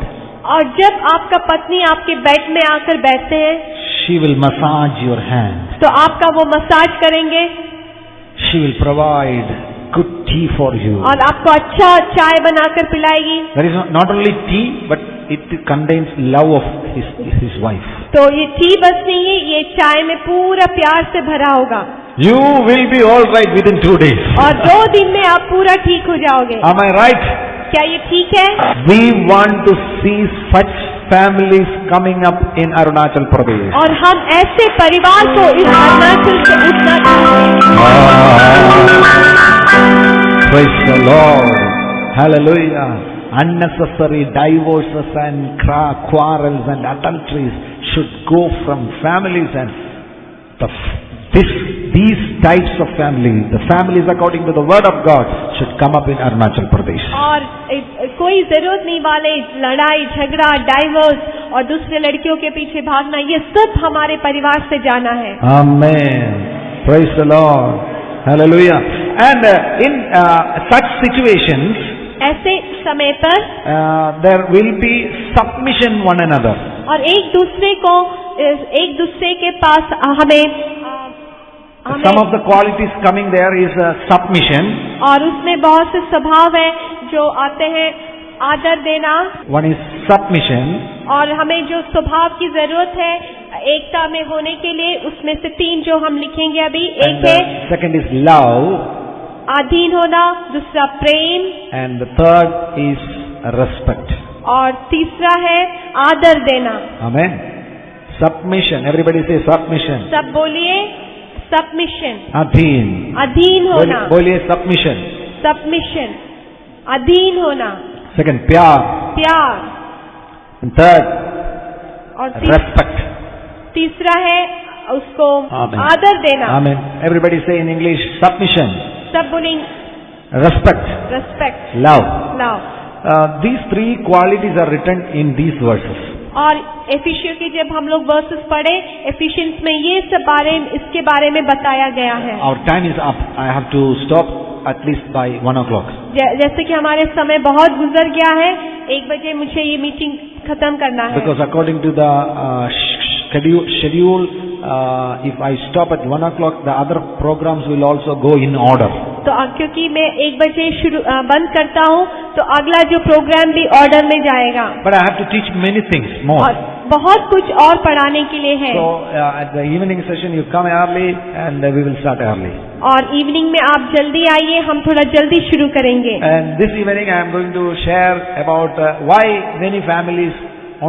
और जब आपका पत्नी आपके बेड में आकर बैठते हैं, she will massage your hand. तो आपका वो मसाज करेंगे। She will provide good tea for you. और आपको अच्छा चाय बनाकर पिलाएगी। There is not only tea, but it contains love of his wife. तो ये टी बस नहीं है, ये चाय में पूरा प्यार से भरा होगा। You will be all right within 2 days. और 2 दिन में आप पूरा ठीक हो जाओगे। Am I right? क्या ये ठीक है? We want to see such families coming up in Arunachal Pradesh. और हम ऐसे परिवार को इस अरुणाचल से उठना चाहते हैं। Praise the Lord. Hallelujah. Unnecessary divorces and quarrels and adulteries should go from families, and these types of families, the families according to the word of God, should come up in Arunachal Pradesh. और कोई जरूरत नहीं वाले लड़ाई झगड़ा divorce और दूसरे लड़कियों के पीछे भागना, ये सब हमारे परिवार से जाना है। Amen. Praise the Lord. Hallelujah. And in such situations, ऐसे समय पर there will be submission one another. और एक दूसरे के पास हमें Some of the qualities coming there is submission. और उसमें बहुत से स्वभाव है जो आते हैं, आदर देना, One is submission. और हमें जो स्वभाव की जरूरत है एकता में होने के लिए, उसमें से 3 जो हम लिखेंगे अभी, एक And है second is love. अधीन होना, दूसरा प्रेम, And the third is respect. और तीसरा है आदर देना. Amen. Submission. Everybody say submission. सब बोलिए सबमिशन. Adhin. अधीन होना. बोलिए submission. सबमिशन, अधीन होना. Second, प्यार. प्यार. And third, और respect. तीसरा है उसको Amen. आदर देना. Amen. Everybody say in English submission, सब बोलेंगे respect, respect, love. Love. These 3 qualities are written in these verses. और एफिशियों की जब हम लोग वर्सेस पढ़े, एफिशियंस में ये सब इसके बारे में बताया गया है. Our time is up. I have to stop at least by 1 o'clock. जैसे कि हमारे समय बहुत गुजर गया है, 1 बजे मुझे ये मीटिंग खत्म करना है. Because according to the schedule, if I stop at 1 o'clock, the other programs will also go in order. तो क्योंकि मैं 1 बजे बंद करता हूँ, तो अगला जो प्रोग्राम भी ऑर्डर में जाएगा. But I have to teach many things more. और बहुत कुछ और पढ़ाने के लिए है. So at the evening session you come early and we will start early. और इवनिंग में आप जल्दी आइए, हम थोड़ा जल्दी शुरू करेंगे. And this evening I am going to share about why many families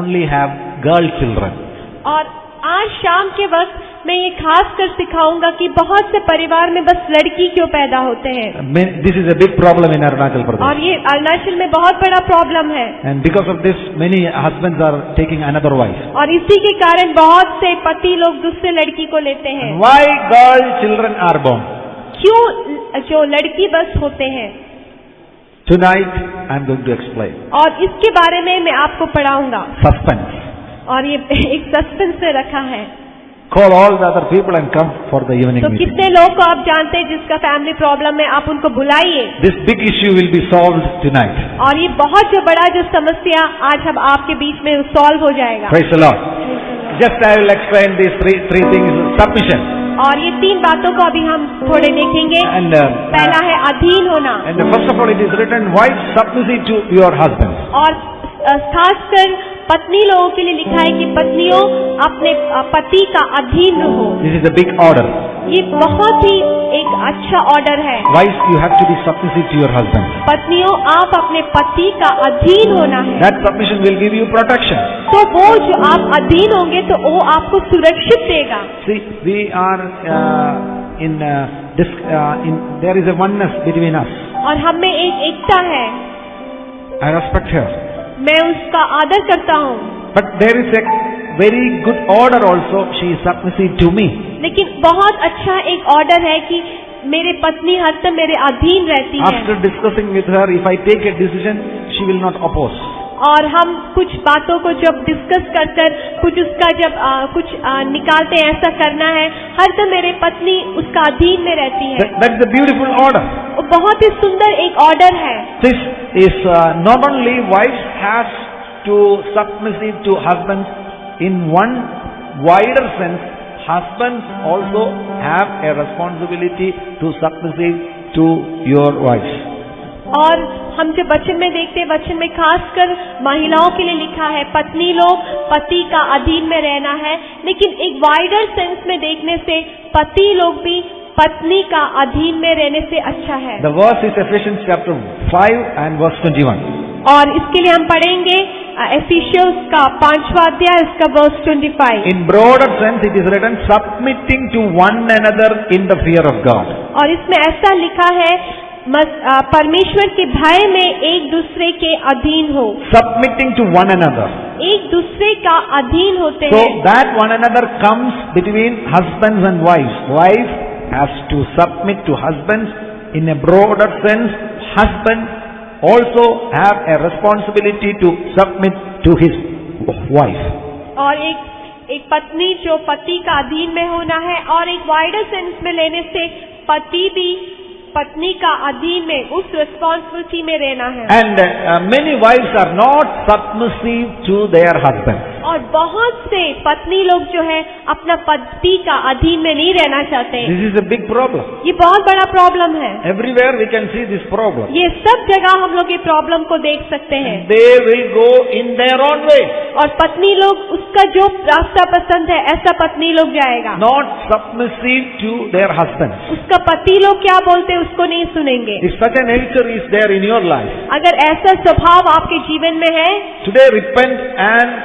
only have girl children. और आज शाम के वक्त मैं ये खास कर सिखाऊंगा कि बहुत से परिवार में बस लड़की क्यों पैदा होते हैं. This is a big problem in Arunachal Pradesh. और ये अरुणाचल में बहुत बड़ा प्रॉब्लम है. And because of this, many husbands are taking another wife. और इसी के कारण बहुत से पति लोग दूसरे लड़की को लेते हैं. Why girl children are born? क्यों जो लड़की बस होते हैं. Tonight I am going to explain. और इसके बारे में मैं आपको पढ़ाऊंगा. Suspense. और ये एक सस्पेंस से रखा है. Call all the other people and come for the evening तो meeting. कितने लोग को आप जानते हैं जिसका फैमिली प्रॉब्लम है, आप उनको बुलाइए. This big issue will be solved tonight. और ये बहुत जो बड़ा जो समस्या आज हम आपके बीच में सॉल्व हो जाएगा. Praise the Lord. Just I will explain these three things. Submission. और ये 3 बातों को अभी हम थोड़े देखेंगे. And पहला है अधीन होना. and first of all it is written, wives submissive to your husbands. और खासकर पत्नी लोगों के लिए लिखा है कि पत्नियों अपने पति का अधीन रहो. This is a big order. ये बहुत ही एक अच्छा ऑर्डर है. Wives, you have to be submissive to your husbands. पत्नियों आप अपने पति का अधीन होना है. That submission will give you protection. तो वो जो आप अधीन होंगे तो वो आपको सुरक्षित देगा. See, we are there is a oneness between us. और हम में एक एकता है. I respect her. मैं उसका आदर करता हूँ. But there is a very good order also. She is submissive to me. लेकिन बहुत अच्छा एक ऑर्डर है कि मेरे पत्नी हर समय मेरे अधीन रहती है. After discussing with her, if I take a decision, she will not oppose. और हम कुछ बातों को जब डिस्कस कर कुछ उसका जब कुछ निकालते हैं, ऐसा करना है, हर समय मेरे पत्नी उसका अधीन में रहती है. That is a beautiful order. वो बहुत ही सुंदर एक ऑर्डर है. This is not only wives has to submissive to husbands in one wider sense, husbands also have a responsibility to submissive to your wives. और हम जब वचन में देखते हैं, वचन में खासकर महिलाओं के लिए लिखा है पत्नी लोग पति का अधीन में रहना है. लेकिन एक वाइडर सेंस में देखने से पति लोग भी पत्नी का अधीन में रहने से अच्छा है. The verse is Ephesians chapter 5 and verse 21. और इसके लिए हम पढ़ेंगे एफिशियंस का 5वां अध्याय उसका verse 25. In broader sense it is written, submitting to one another in the fear of God. और इसमें ऐसा लिखा है परमेश्वर के भय में एक दूसरे के अधीन हो. Submitting to one another. एक दूसरे का अधीन होते So हैं. that one another comes between husbands and wives. Wife has to submit to husbands. In a broader sense, husband also have a responsibility to submit to his wife. और एक पत्नी जो पति का अधीन में होना है, और एक वाइडर सेंस में लेने से पति भी पत्नी का अधीन में उस रिस्पॉन्सिबिलिटी में रहना है. And many wives are not submissive to their husbands. और बहुत से पत्नी लोग जो है अपना पति का अधीन में नहीं रहना चाहते। This is a big problem. ये बहुत बड़ा प्रॉब्लम है। Everywhere we can see this problem. ये सब जगह हम लोग ये प्रॉब्लम को देख सकते हैं। They will go in their own way. और पत्नी लोग उसका जो रास्ता पसंद है ऐसा पत्नी लोग जाएगा। Not submissive to their husbands. उसका पति लोग क्या बोलते हैं उसको नहीं सुनेंगे। If such a nature is there in your life, अगर ऐसा स्वभाव आपके जीवन में है, today repent and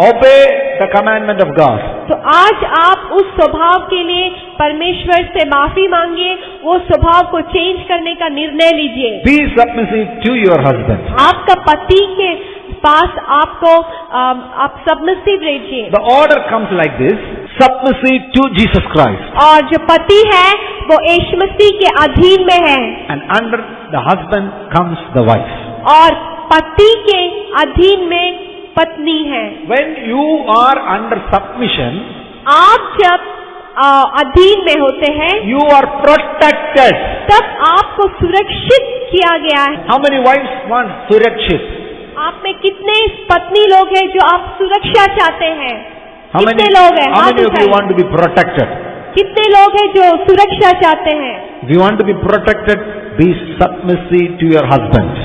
obey the commandment of God. तो आज आप उस स्वभाव के लिए परमेश्वर से माफी मांगिए, वो स्वभाव को चेंज करने का निर्णय लीजिए। Be submissive to your husband. आपका पति के पास आपको आप सबमिसिव रहिए। The order comes like this: submissive to Jesus Christ. और जो पति है वो यीशु मसीह के अधीन में है। And under the husband comes the wife. और पति के अधीन में पत्नी है। When you are under submission, आप जब अधीन में होते हैं, you are protected. तब आपको सुरक्षित किया गया है। How many wives want surakshit? आप में कितने पत्नी लोग हैं जो आप सुरक्षा चाहते हैं? How many, कितने लोग हैं? how हाथ many of you उठाइए। want to be protected? कितने लोग हैं जो सुरक्षा चाहते हैं? If you want to be protected, be submissive to your husband.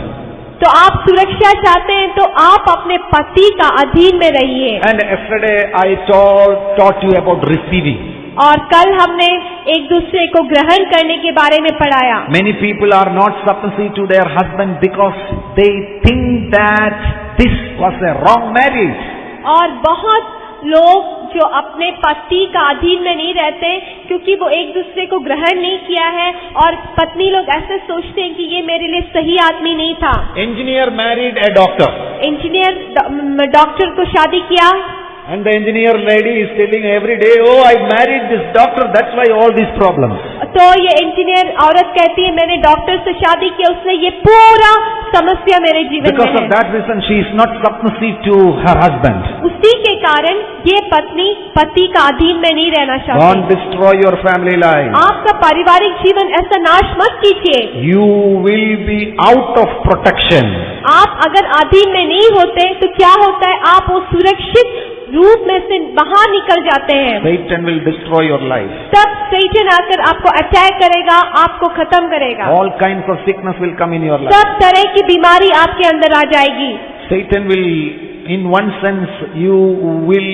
तो आप सुरक्षा चाहते हैं तो आप अपने पति का अधीन में रहिए। And yesterday I taught you about receiving. और कल हमने एक दूसरे को ग्रहण करने के बारे में पढ़ाया। Many people are not submissive to their husband because they think that this was a wrong marriage. और बहुत लोग जो अपने पति का अधीन में नहीं रहते क्योंकि वो एक दूसरे को ग्रहण नहीं किया है, और पत्नी लोग ऐसे सोचते हैं कि ये मेरे लिए सही आदमी नहीं था। Engineer married a doctor. Engineer doctor को शादी किया, And the engineer lady is telling every day, oh, I married this doctor, that's why all these problems. तो ये इंजीनियर औरत कहती है मैंने डॉक्टर से शादी किया, उसने ये पूरा समस्या मेरे जीवन Because में of है। that reason, she is not submissive to her husband. उसी के कारण ये पत्नी पति का अधीन में नहीं रहना Don't चाहती। destroy your family life. आपका पारिवारिक जीवन ऐसा नाश मत कीजिए। You will be out of protection. आप अगर अधीन में नहीं होते तो क्या होता है, आप वो सुरक्षित रूप में से बाहर निकल जाते हैं। Satan will destroy your life. तब सैतान आकर आपको अटैक करेगा, आपको खत्म करेगा। All kinds of sickness will come in your life. सब तरह की बीमारी आपके अंदर आ जाएगी। Satan will, in one sense, you will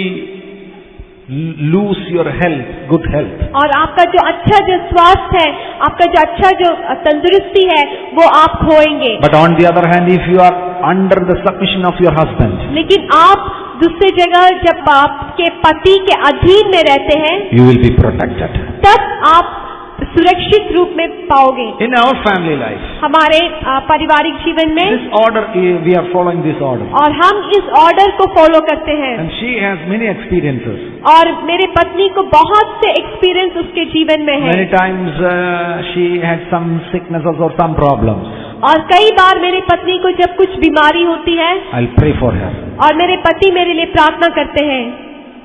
lose your health, good health. और आपका जो अच्छा जो स्वास्थ्य है, आपका जो अच्छा जो तंदुरुस्ती है, वो आप खोएंगे। But on the other hand, if you are under the submission of your husband, लेकिन आप दूसरी जगह जब आपके पति के अधीन में रहते हैं, you will be protected. तब आप सुरक्षित रूप में पाओगे। In our family life, हमारे पारिवारिक जीवन में this order, we are following this order. और हम इस ऑर्डर को फॉलो करते हैं। And she has many experiences. और मेरे पत्नी को बहुत से एक्सपीरियंस उसके जीवन में है। Many times she had some sicknesses or some problems. और कई बार मेरी पत्नी को जब कुछ बीमारी होती है, I'll pray for her. और मेरे पति मेरे लिए प्रार्थना करते हैं।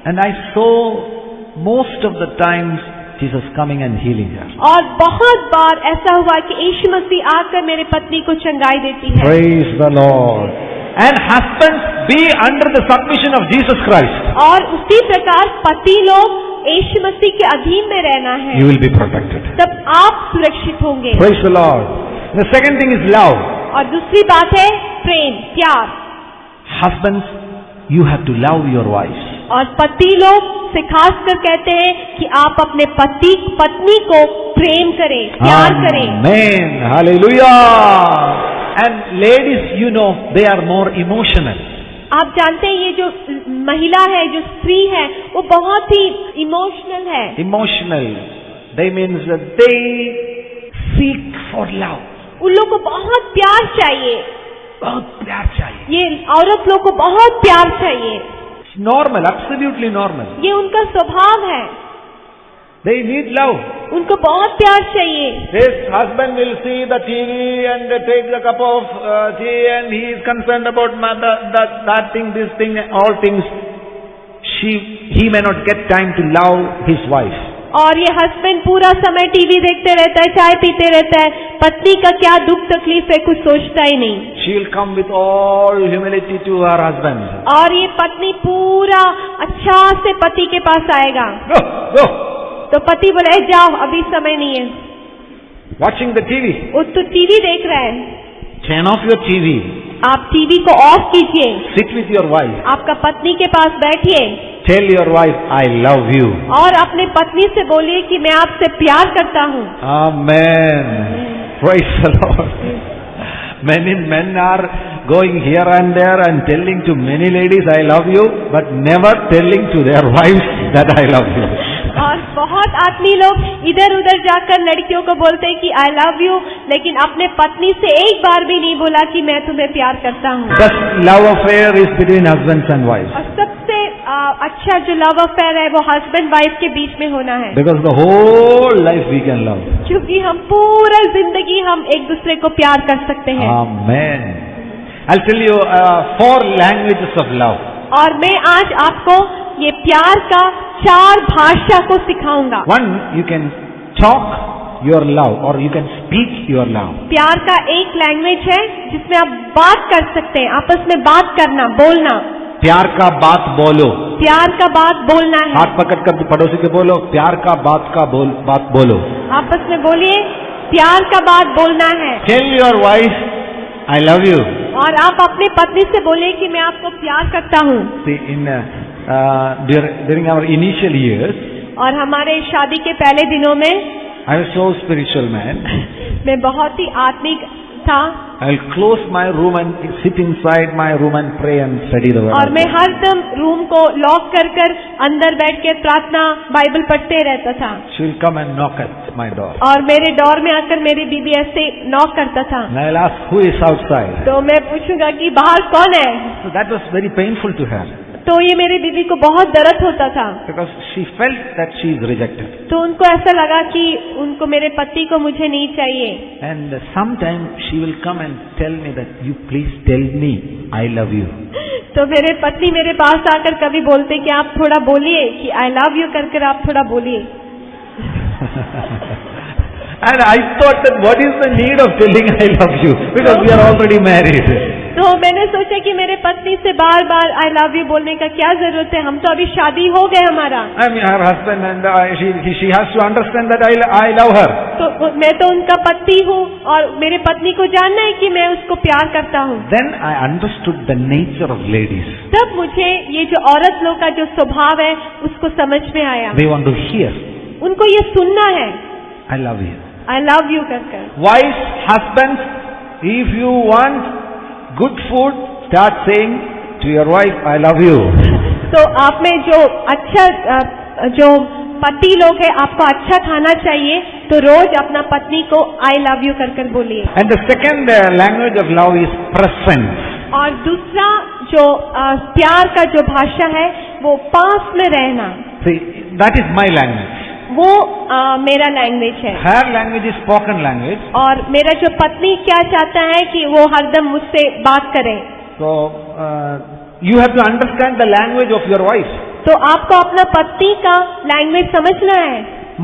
And I saw most of the times Jesus coming and healing her. और बहुत बार ऐसा हुआ कि यीशु मसीह आकर मेरे पत्नी को चंगाई देती है। Praise the Lord. And husbands, be under the submission of Jesus Christ. और उसी प्रकार पति लोग यीशु मसीह के अधीन में रहना है। You will be protected. तब आप सुरक्षित होंगे। Praise the Lord. The second thing is love. और दूसरी बात है प्रेम, प्यार। Husbands, you have to love your wives. और पति लोग से खास कर कहते हैं कि आप अपने पत्नी को प्रेम करें, प्यार करें। Amen. Hallelujah. And ladies, you know, they are more emotional. आप जानते हैं ये जो महिला है, जो स्त्री है, वो बहुत ही इमोशनल है। Emotional. They means that they seek for love. उन लोग को बहुत प्यार चाहिए। बहुत प्यार चाहिए. ये औरत लोग को बहुत प्यार चाहिए। It's normal, absolutely normal. ये उनका स्वभाव है। They need love. उनको बहुत प्यार चाहिए। His husband will see the TV and take the cup of tea and he is concerned about that thing, this thing, all things. He may not get time to love his wife. और ये husband पूरा समय TV देखते रहता है, चाय पीते रहता है, पत्नी का क्या दुख तकलीफ है कुछ सोचता ही नहीं। She will come with all humility to her husband. और ये पत्नी पूरा अच्छा से पति के पास आएगा। Go, go. तो पति बोले जाओ अभी समय नहीं है। Watching the TV. वो तो टीवी देख रहा है। Turn off your TV. आप टीवी को ऑफ कीजिए। Sit with your wife. आपका पत्नी के पास बैठिए। Tell your wife, I love you. और अपने पत्नी से बोलिए कि मैं आपसे प्यार करता हूँ। Amen. Praise the Lord. Many men are going here and there and telling to many ladies, I love you, but never telling to their wives that I love you. और बहुत आदमी लोग इधर उधर जाकर लड़कियों को बोलते हैं कि आई लव यू, लेकिन अपने पत्नी से एक बार भी नहीं बोला कि मैं तुम्हें प्यार करता हूँ। Thus, love affair is between husbands and wives. और सबसे अच्छा जो लव अफेयर है वो हस्बैंड वाइफ के बीच में होना है। Because the whole life we can love. क्योंकि हम पूरा जिंदगी हम एक दूसरे को प्यार कर सकते हैं। Amen. I'll tell you 4 languages of love. और मैं आज आपको ये प्यार का 4 भाषा को सिखाऊंगा। One, you can talk your love or you can speak your love. प्यार का एक लैंग्वेज है जिसमें आप बात कर सकते हैं, आपस में बात करना, बोलना। प्यार का बात बोलो। प्यार का बात बोलना है। हाथ पकड़ कर पड़ोसी के बोलो, प्यार का बात बोलो। आपस में बोलिए, प्यार का बात बोलना है। Tell your wife, I love you. और आप अपने पत्नी से बोलिए कि मैं आपको प्यार करता हूँ। See, during our initial years, और हमारे शादी के पहले दिनों में I was so spiritual man. मैं बहुत ही आत्मिक था। I will close my room and sit inside my room and pray and study the word. और मैं हरदम रूम को लॉक कर अंदर बैठ के प्रार्थना बाइबल पढ़ते रहता था। She will come and knock at my door. और मेरे डोर में आकर मेरी बीबी ऐसे नॉक करता था। And I will ask, who is outside? तो मैं पूछूंगा कि बाहर कौन है। So that was very painful to her. तो ये मेरी बीबी को बहुत दर्द होता था। Because she felt that she is rejected. तो उनको ऐसा लगा कि उनको मेरे पति को मुझे नहीं चाहिए। And sometime she will come and tell me that you please tell me I love you. तो मेरे पत्नी मेरे पास आकर कभी बोलते कि आप थोड़ा बोलिए कि आई लव यू कर आप थोड़ा बोलिए। And I thought that what is the need of telling I love you? Because we are already married. तो मैंने सोचा कि मेरे पत्नी से बार बार आई लव यू बोलने का क्या जरूरत है, हम तो अभी शादी हो गए हमारा। I mean her husband and she has to understand that I love her. तो मैं तो उनका पति हूँ और मेरे पत्नी को जानना है कि मैं उसको प्यार करता हूँ। Then I understood the nature of ladies. तब मुझे ये जो औरत लोग का जो स्वभाव है उसको समझ में आया। They want to hear. उनको ये सुनना है I love you. I love you कर। Wives, husbands, if you want good food, start saying to your wife, I love you. तो आप में जो अच्छा जो पति लोग है आपको अच्छा खाना चाहिए तो रोज अपना पत्नी को आई लव यू कर बोलिए। And the second language of love is presence. और दूसरा जो प्यार का जो भाषा है वो पास में रहना। See, that is my language. वो मेरा लैंग्वेज है। Her language is spoken language. और मेरा जो पत्नी क्या चाहता है कि वो हरदम मुझसे बात करे। So you have to understand the language of your wife. तो आपको अपना पत्नी का लैंग्वेज समझना है।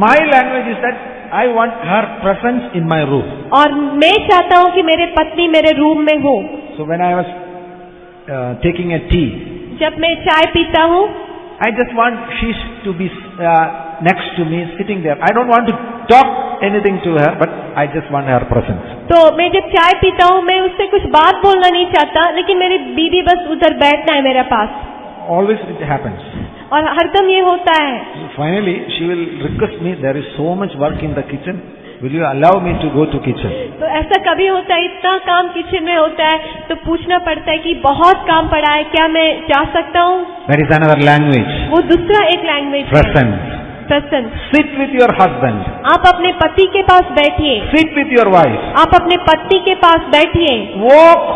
My language is that I want her presence in my room. और मैं चाहता हूँ कि मेरे पत्नी मेरे रूम में हो। So when I was taking a tea, जब मैं चाय पीता हूँ I just want she to be next to me, sitting there. I don't want to talk anything to her, but I just want her presence. तो मैं जब चाय पीता हूँ मैं उससे कुछ बात बोलना नहीं चाहता, लेकिन मेरी बीवी बस उधर बैठना है मेरे पास। Always it happens. और हरदम ये होता है। Finally, she will request me. There is so much work in the kitchen. Will you allow me to go to kitchen? तो ऐसा कभी होता है, इतना काम किचन में होता है तो पूछना पड़ता है कि बहुत काम पड़ा है, क्या मैं जा सकता हूँ? That is another language. वो दूसरा एक लैंग्वेज है। Presence. Presence. Sit with your husband. आप अपने पति के पास बैठिए। Sit with your wife. आप अपने पत्नी के पास बैठिए। Walk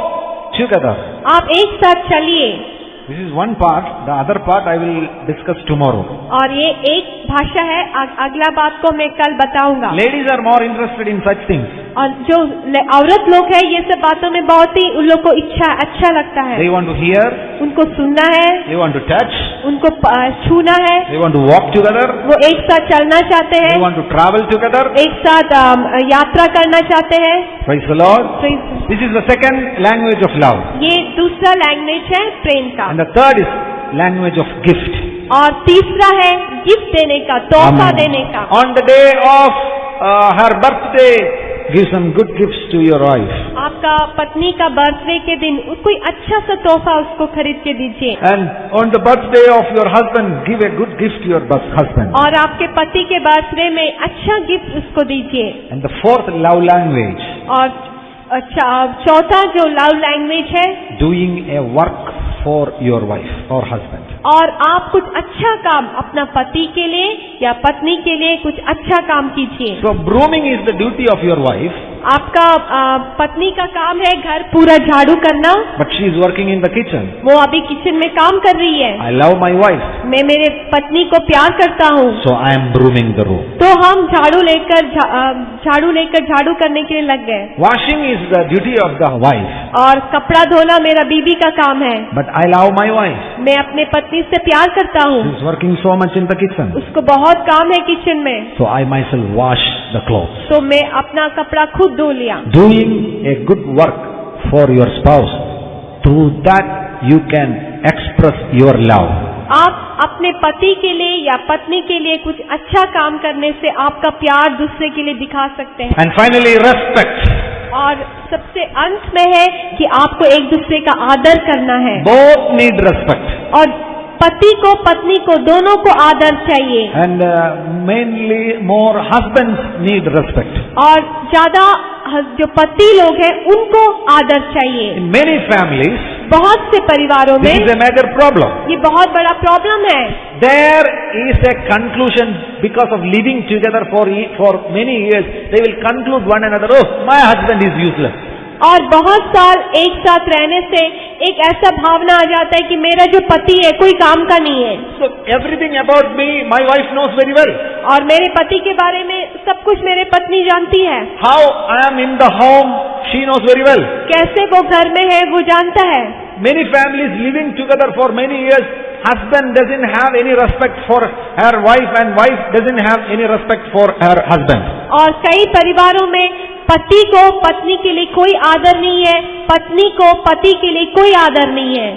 together. आप एक साथ चलिए। This is one part. The other part I will discuss tomorrow. और ये एक भाषा है, अगला बात को मैं कल बताऊंगा। Ladies are more interested in such things. और जो औरत लोग हैं ये सब बातों में बहुत ही उन लोग को अच्छा लगता है। They want to hear. उनको सुनना है। They want to touch. उनको छूना है। They want to walk together. वो एक साथ चलना चाहते हैं। They want to travel together. एक साथ यात्रा करना चाहते हैं। Praise the Lord. This is the second language of love. ये दूसरा लैंग्वेज है प्रेम का। And the third is language of gift. और तीसरा है गिफ्ट देने का, तोहफा देने का। On the day of her birthday, give some good gifts to your wife. आपका पत्नी का बर्थडे के दिन कोई अच्छा सा तोहफा उसको खरीद के दीजिए। And on the birthday of your husband, give a good gift to your husband. और आपके पति के बर्थडे में अच्छा गिफ्ट उसको दीजिए। And the fourth love language. और अच्छा चौथा जो लव लैंग्वेज है, doing a work for your wife or husband. और आप कुछ अच्छा काम अपना पति के लिए या पत्नी के लिए कुछ अच्छा काम कीजिए। So brooming is the duty of your wife. आपका पत्नी का काम है घर पूरा झाड़ू करना। But she is working in the kitchen. वो अभी किचन में काम कर रही है। I love my wife. मैं मेरे पत्नी को प्यार करता हूँ। So I am brooming the room. तो हम झाड़ू लेकर झाड़ू करने के लिए लग गए। Washing is the duty of the wife. और कपड़ा धोना मेरा बीबी का काम है। But I love my wife. मैं अपने पत्नी से प्यार करता हूँ। She is working so much in the kitchen. उसको बहुत काम है किचन में। So I myself wash the clothes. तो मैं अपना कपड़ा खुद धो लिया। Doing a good work for your spouse. Through that you can express your love. आप अपने पति के लिए या पत्नी के लिए कुछ अच्छा काम करने से आपका प्यार दूसरे के लिए दिखा सकते हैं। And finally, respect. और सबसे अंत में है कि आपको एक दूसरे का आदर करना है। Both need respect. और पति को पत्नी को दोनों को आदर चाहिए। And mainly more husbands need respect. और ज्यादा जो पति लोग हैं उनको आदर चाहिए। In many families, बहुत से परिवारों में this is a major problem. ये बहुत बड़ा प्रॉब्लम है। There is a conclusion because of living together for many years. They will conclude one another, oh, my husband is useless. और बहुत साल एक साथ रहने से एक ऐसा भावना आ जाता है कि मेरा जो पति है कोई काम का नहीं है। So everything about me, my wife knows very well. और मेरे पति के बारे में सब कुछ मेरे पत्नी जानती है। How I am in the home, she knows very well. कैसे वो घर में है वो जानता है। Many families living together for many years, husband doesn't have any respect for her wife and wife doesn't have any respect for her husband. और कई परिवारों में पति को पत्नी के लिए कोई आदर नहीं है, पत्नी को पति के लिए कोई आदर नहीं है।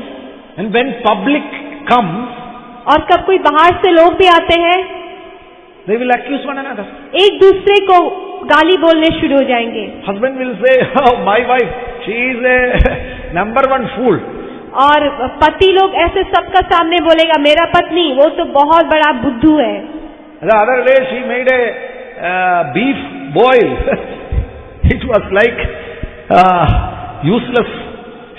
And when public comes, और कब कोई बाहर से लोग भी आते हैं, they will accuse one another. एक दूसरे को गाली बोलने शुरू हो जाएंगे। Husband will say, oh, my wife, she is a number one fool. और पति लोग ऐसे सबका सामने बोलेगा, मेरा पत्नी वो तो बहुत बड़ा बुद्धू है। The other day she made a beef boil. It was like useless.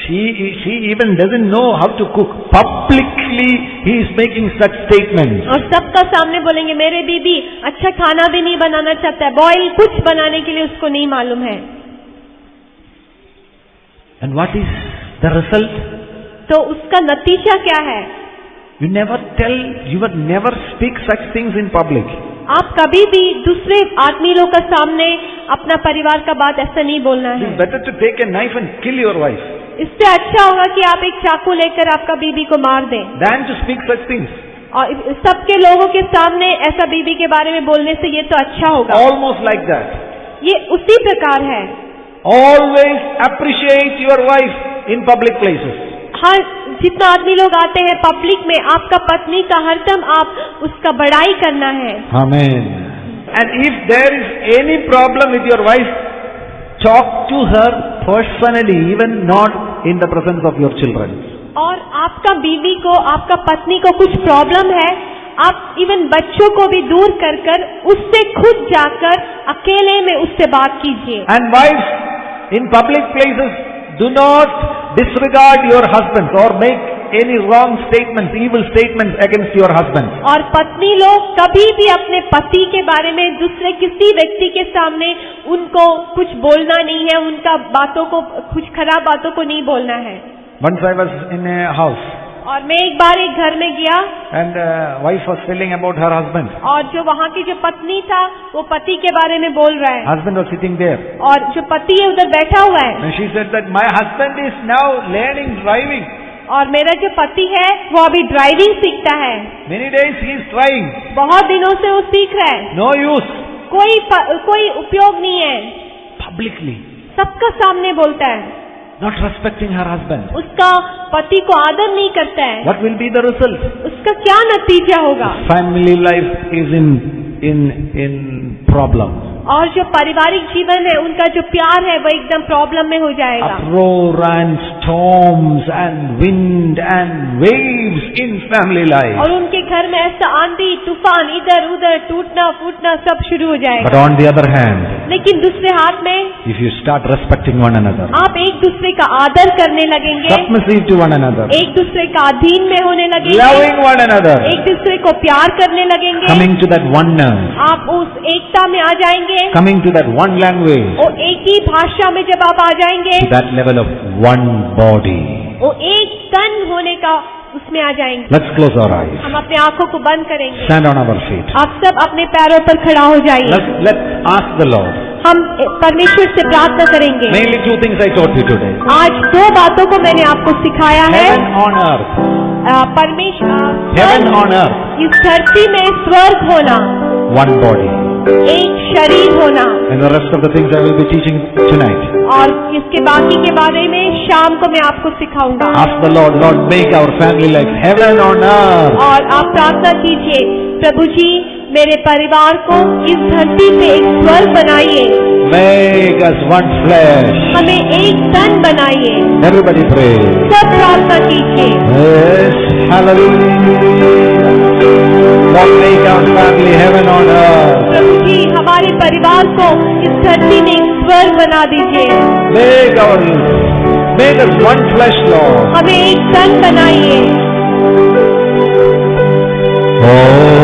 She even doesn't know how to cook. Publicly he is making such statements. और सबका सामने बोलेंगे, मेरे बीबी अच्छा खाना भी नहीं बनाना चाहता है, बॉयल कुछ बनाने के लिए उसको नहीं मालूम है। And what is the result? तो उसका नतीजा क्या है? You would never speak such things in public. आप कभी भी दूसरे आदमी लोग का सामने अपना परिवार का बात ऐसा नहीं बोलना It है। is better to take a knife and kill your wife इससे अच्छा होगा कि आप एक चाकू लेकर आपका बीबी को मार दें। than to speak such things. और सबके लोगों के सामने ऐसा बीबी के बारे में बोलने से ये तो अच्छा होगा। Almost like that. ये उसी प्रकार है। Always appreciate your wife in public places. हर जितना आदमी लोग आते हैं पब्लिक में, आपका पत्नी का हरदम आप उसका बड़ाई करना है। Amen. And if there is any problem with your wife, talk to her personally, even not in the presence of your children. और आपका बीवी को, आपका पत्नी को कुछ प्रॉब्लम है, आप इवन बच्चों को भी दूर कर कर उससे खुद जाकर अकेले में उससे बात कीजिए। And wives in public places, do not disregard your husbands or make any wrong statements, evil statements against your husband. और पत्नी लोग कभी भी अपने पति के बारे में दूसरे किसी व्यक्ति के सामने उनको कुछ बोलना नहीं है, उनका बातों को, कुछ खराब बातों को नहीं बोलना है। Once I was in a house. और मैं एक बार एक घर में गया and wife was telling about her husband. और जो वहाँ की जो पत्नी था वो पति के बारे में बोल रहा है Husband was sitting there. और जो पति है उधर बैठा हुआ है And she said that my husband is now learning driving. और मेरा जो पति है वो अभी ड्राइविंग सीखता है Many days he is trying. बहुत दिनों से वो सीख रहा है No use. कोई उपयोग नहीं है Publicly. सबका सामने बोलता है Not respecting her husband. उसका पति को आदर नहीं करता है What will be the result? उसका क्या नतीजा होगा Family life is in problem. और जो पारिवारिक जीवन है उनका जो प्यार है वो एकदम प्रॉब्लम में हो जाएगा Uproar and storms and wind and waves in family life. और उनके घर में ऐसा आंधी तूफान इधर उधर टूटना फूटना सब शुरू हो But जाएगा on the other hand, लेकिन दूसरे हाथ में if you start respecting one another, आप एक दूसरे का आदर करने लगेंगे submissive to one another, एक दूसरे का अधीन में होने लगेंगे loving one another, एक दूसरे को प्यार करने लगेंगे coming to that oneness, आप उस एकता में आ जाएंगे coming to that one language, और एक ही भाषा में जब आप आ जाएंगे to that level of one body. वो एक तन होने का उसमें आ जाएंगे Let's close our eyes. हम अपने आंखों को बंद करेंगे Stand on our feet. आप सब अपने पैरों पर खड़ा हो जाइए Let's ask the Lord. हम परमेश्वर से प्रार्थना करेंगे Mainly two things I taught you today. आज दो बातों को मैंने आपको सिखाया है Heaven on earth. परमेश्वर Heaven on earth. इस धरती में स्वर्ग होना One body. एक शरीर होना And the rest of the things I will be teaching tonight. और इसके बाकी के बारे में शाम को मैं आपको सिखाऊंगा Ask the Lord, Lord, make our family like heaven on earth. और आप प्रार्थना कीजिए प्रभु जी मेरे परिवार को इस धरती पे एक स्वर्ग बनाइए Make us one flesh. हमें एक तन बनाइए Everybody pray. सब प्रार्थना कीजिए Yes, hallelujah. Lord, make our family heaven on earth. प्रभु जी हमारे परिवार को इस धरती में एक स्वर्ग बना दीजिए Make us one flesh, Lord. हमें एक तन बनाइए Oh,